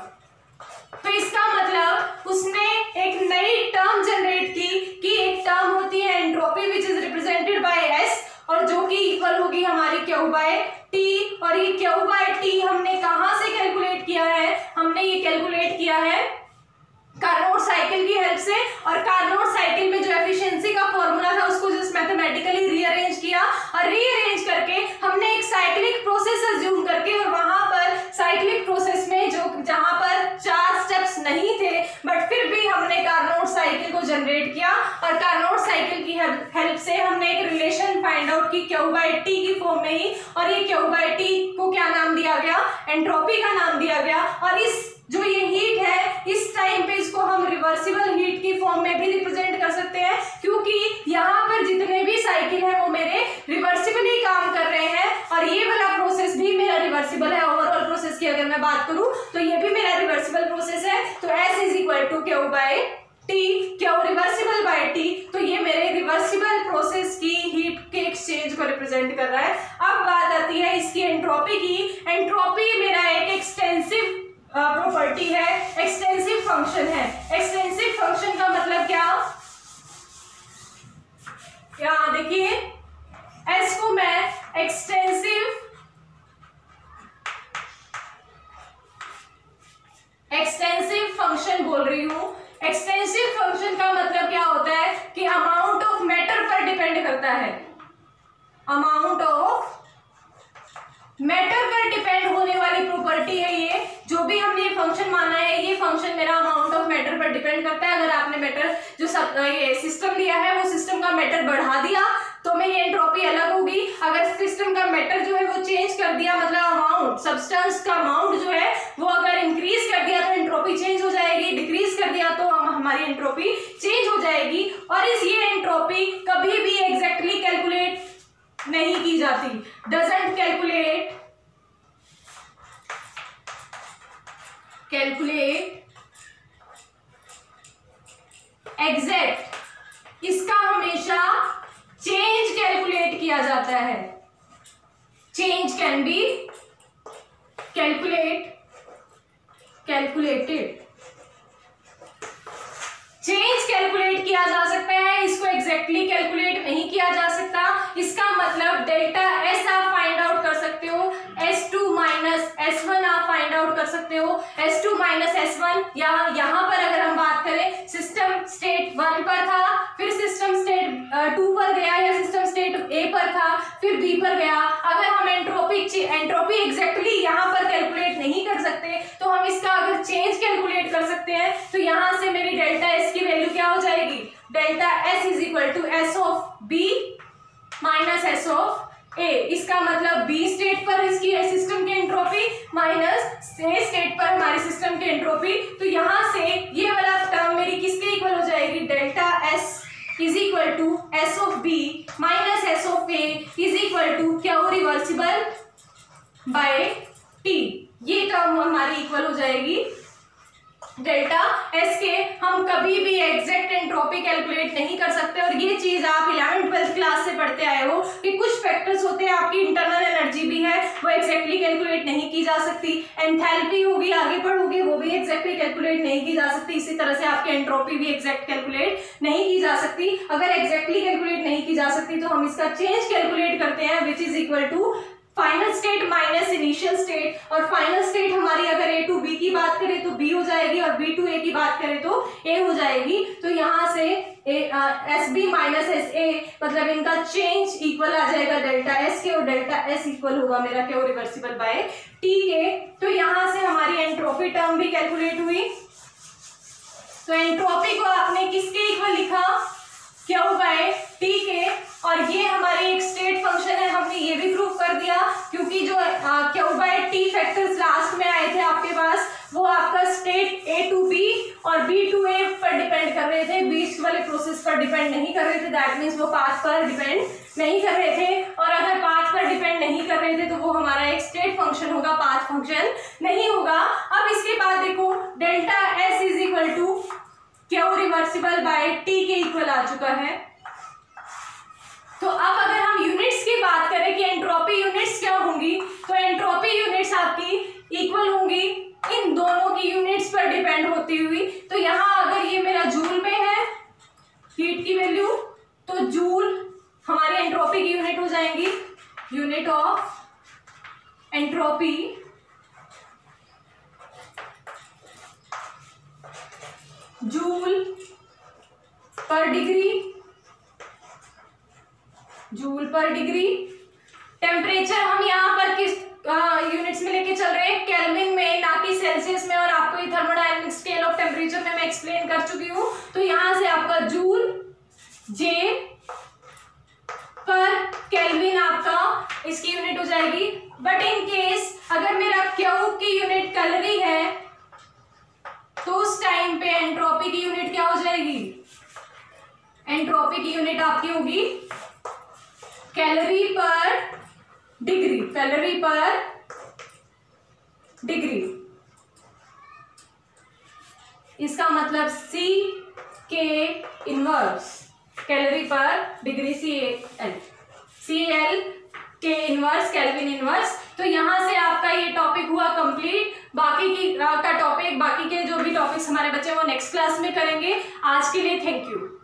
तो इसका मतलब उसने एक नई टर्म जनरेट की कि एक टर्म होती है entropy which is represented by S, और जो कि इक्वल होगी हमारी क्यू बाय टी। और ये क्यू बाय टी हमने कहां से कैलकुलेट किया है? हमने ये कैलकुलेट किया है कार्नोट साइकिल की हेल्प से, और कार्नोट साइकिल में जो एफिशिएंसी का फॉर्मूला था उसको जस्ट मैथमेटिकली रीअरेंज किया, और रीअरेंज करके हमने एक साइक्लिक प्रोसेस अज्यूम करके, और वहां पर साइक्लिक प्रोसेस में जो जहां पर 4 स्टेप्स नहीं थे बट फिर भी हमने कार्नोट साइकिल को जनरेट किया, और कार्नोट साइकिल की हेल्प से हमने एक रिलेशन फाइंड आउट की क्यू बाय टी की फॉर्म में ही, और ये क्यू बाय टी को क्या नाम दिया गया? एंट्रोपी का नाम दिया गया। और इस जो ये हीट है इस टाइम पे इसको हम रिवर्सिबल हीट की फॉर्म में भी रिप्रेजेंट कर सकते हैं, क्योंकि यहाँ पर जितने भी साइकिल है वो मेरे रिवर्सिबली काम कर रहे हैं, और ये वाला प्रोसेस भी मेरा रिवर्सिबल है। ओवरऑल प्रोसेस की अगर मैं बात करूं तो ये भी मेरा रिवर्सिबल प्रोसेस है। तो S is equal to Q by T, Q reversible by T, तो ये मेरे रिवर्सिबल प्रोसेस की हीट के एक्सचेंज को रिप्रेजेंट कर रहा है। प्रॉपर्टी है एक्सटेंसिव फंक्शन है। एक्सटेंसिव फंक्शन का मतलब क्या, देखिए एस को मैं एक्सटेंसिव फंक्शन बोल रही हूं। एक्सटेंसिव फंक्शन का मतलब क्या होता है कि अमाउंट ऑफ मैटर पर डिपेंड करता है। अमाउंट ऑफ मैटर पर डिपेंड होने वाली प्रॉपर्टी है ये। जो भी हमने ये फंक्शन माना है, ये फंक्शन मेरा अमाउंट ऑफ मैटर पर डिपेंड करता है। अगर आपने मैटर जो ये सिस्टम लिया है वो सिस्टम का मैटर बढ़ा दिया तो मेरी एंट्रोपी अलग होगी। अगर सिस्टम का मैटर जो है वो चेंज कर दिया, मतलब अमाउंट, सब्सटेंस का अमाउंट जो है वो अगर इंक्रीज कर दिया तो एंट्रोपी चेंज हो जाएगी, डिक्रीज कर दिया तो हमारी एंट्रोपी चेंज हो जाएगी। और ये एंट्रोपी कभी भी एग्जैक्टली कैलकुलेट नहीं की जाती, डजंट कैलकुलेट एग्जैक्ट, इसका हमेशा चेंज कैलकुलेट किया जाता है। Change can be calculated, change calculate किया जा सकता है, इसको एग्जैक्टली कैलकुलेट नहीं किया जा सकता। इसका मतलब डेल्टा एस आप फाइंड आउट कर सकते हो, S2 माइनस S1 आप फाइंड आउट कर सकते हो। S2 माइनस S1 यहाँ पर अगर हम बात करें, सिस्टम स्टेट 1 पर था, फिर सिस्टम स्टेट 2 पर गया, या सिस्टम स्टेट A पर था, फिर B पर गया। अगर हम एंट्रोपी एग्जैक्टली यहाँ पर कैलकुलेट नहीं कर सकते तो हम इसका अगर चेंज कैलकुलेट कर सकते हैं। तो यहाँ से मेरी डेल्टा एस की वैल्यू क्या हो जाएगी, delta S is equal to S of B minus S of A. इसका मतलब बी स्टेट पर इसकी सिस्टम की एंट्रोपी माइनस ए स्टेट पर हमारे सिस्टम की एंट्रोपी। तो यहाँ से ये वाला टर्म मेरी किसके इक्वल हो जाएगी, delta S is equal to S of B minus S of A is equal to क्या हो, रिवर्सिबल बाय टी। ये टर्म हमारी इक्वल हो जाएगी डेल्टा एस के। हम कभी भी एग्जैक्ट एंट्रोपी कैलकुलेट नहीं कर सकते। और ये चीज आप 11th-12th क्लास से पढ़ते आए हो कि कुछ फैक्टर्स होते हैं, आपकी इंटरनल एनर्जी भी है वो एग्जैक्टली कैलकुलेट नहीं की जा सकती, एंथैल्पी होगी, आगे पढ़ोगे, वो भी एग्जैक्टली कैलकुलेट नहीं की जा सकती। इसी तरह से आपकी एंट्रोपी भी एग्जैक्ट कैलकुलेट नहीं की जा सकती। अगर एग्जैक्टली कैलकुलेट नहीं की जा सकती तो हम इसका चेंज कैलकुलेट करते हैं, which is equal to final state minus initial state. और फाइनल स्टेट हमारी अगर A टू B की बात करें तो B हो जाएगी, और B टू A की बात करें तो A हो जाएगी। तो यहाँ से SB माइनस SA, मतलब इनका चेंज इक्वल आ जाएगा डेल्टा S के, और डेल्टा S इक्वल होगा मेरा क्या, रिवर्सिबल बाय T के। तो यहाँ से हमारी एंट्रोपी टर्म भी कैलकुलेट हुई। तो एंट्रोपी को आपने किसके इक्वल लिखा, क्यू बाय टी के। और ये हमारी एक स्टेट फंक्शन है, हमने ये भी प्रूव कर दिया, क्योंकि जो Q by T factors last में आए थे आपके पास, वो आपका स्टेट A टू B और B टू A पर डिपेंड कर रहे थे, बीच वाले प्रोसेस पर डिपेंड नहीं कर रहे थे। दैट मीन्स वो पाथ पर डिपेंड नहीं कर रहे थे। और अगर पाथ पर डिपेंड नहीं कर रहे थे तो वो हमारा एक स्टेट फंक्शन होगा, पाथ फंक्शन नहीं होगा। अब इसके बाद देखो delta S is equal to Q reversible by T के इक्वल आ चुका है। तो अब अगर हम यूनिट्स की बात करें कि एंट्रोपी यूनिट्स क्या होंगी, तो एंट्रोपी यूनिट्स आपकी इक्वल होंगी इन दोनों की यूनिट्स पर डिपेंड होती हुई। तो यहाँ अगर ये मेरा जूल में है हीट की वैल्यू, तो जूल हमारी एंट्रोपी की यूनिट हो जाएंगी, यूनिट ऑफ एंट्रोपी जूल पर डिग्री, जूल पर डिग्री। टेम्परेचर हम यहाँ पर किस यूनिट्स में लेके चल रहे हैं, केल्विन में, ना कि सेल्सियस में। और आपको ये थर्मोडायनामिक स्केल ऑफ टेम्परेचर में मैं एक्सप्लेन कर चुकी हूँ। तो यहाँ से आपका जूल जे पर केल्विन आपका इसकी यूनिट हो जाएगी। बट इन केस अगर मेरा क्यू की यूनिट कैलोरी है तो उस टाइम पे एंट्रोपी की यूनिट क्या हो जाएगी, एंट्रोपी की यूनिट आपकी होगी कैलोरी पर डिग्री, कैलोरी पर डिग्री। इसका मतलब C के इनवर्स, कैलोरी पर डिग्री CL के इनवर्स, केल्विन इनवर्स। तो यहां से आपका ये टॉपिक हुआ कंप्लीट। बाकी की का टॉपिक बाकी के जो भी टॉपिक्स हमारे बच्चे वो नेक्स्ट क्लास में करेंगे। आज के लिए थैंक यू।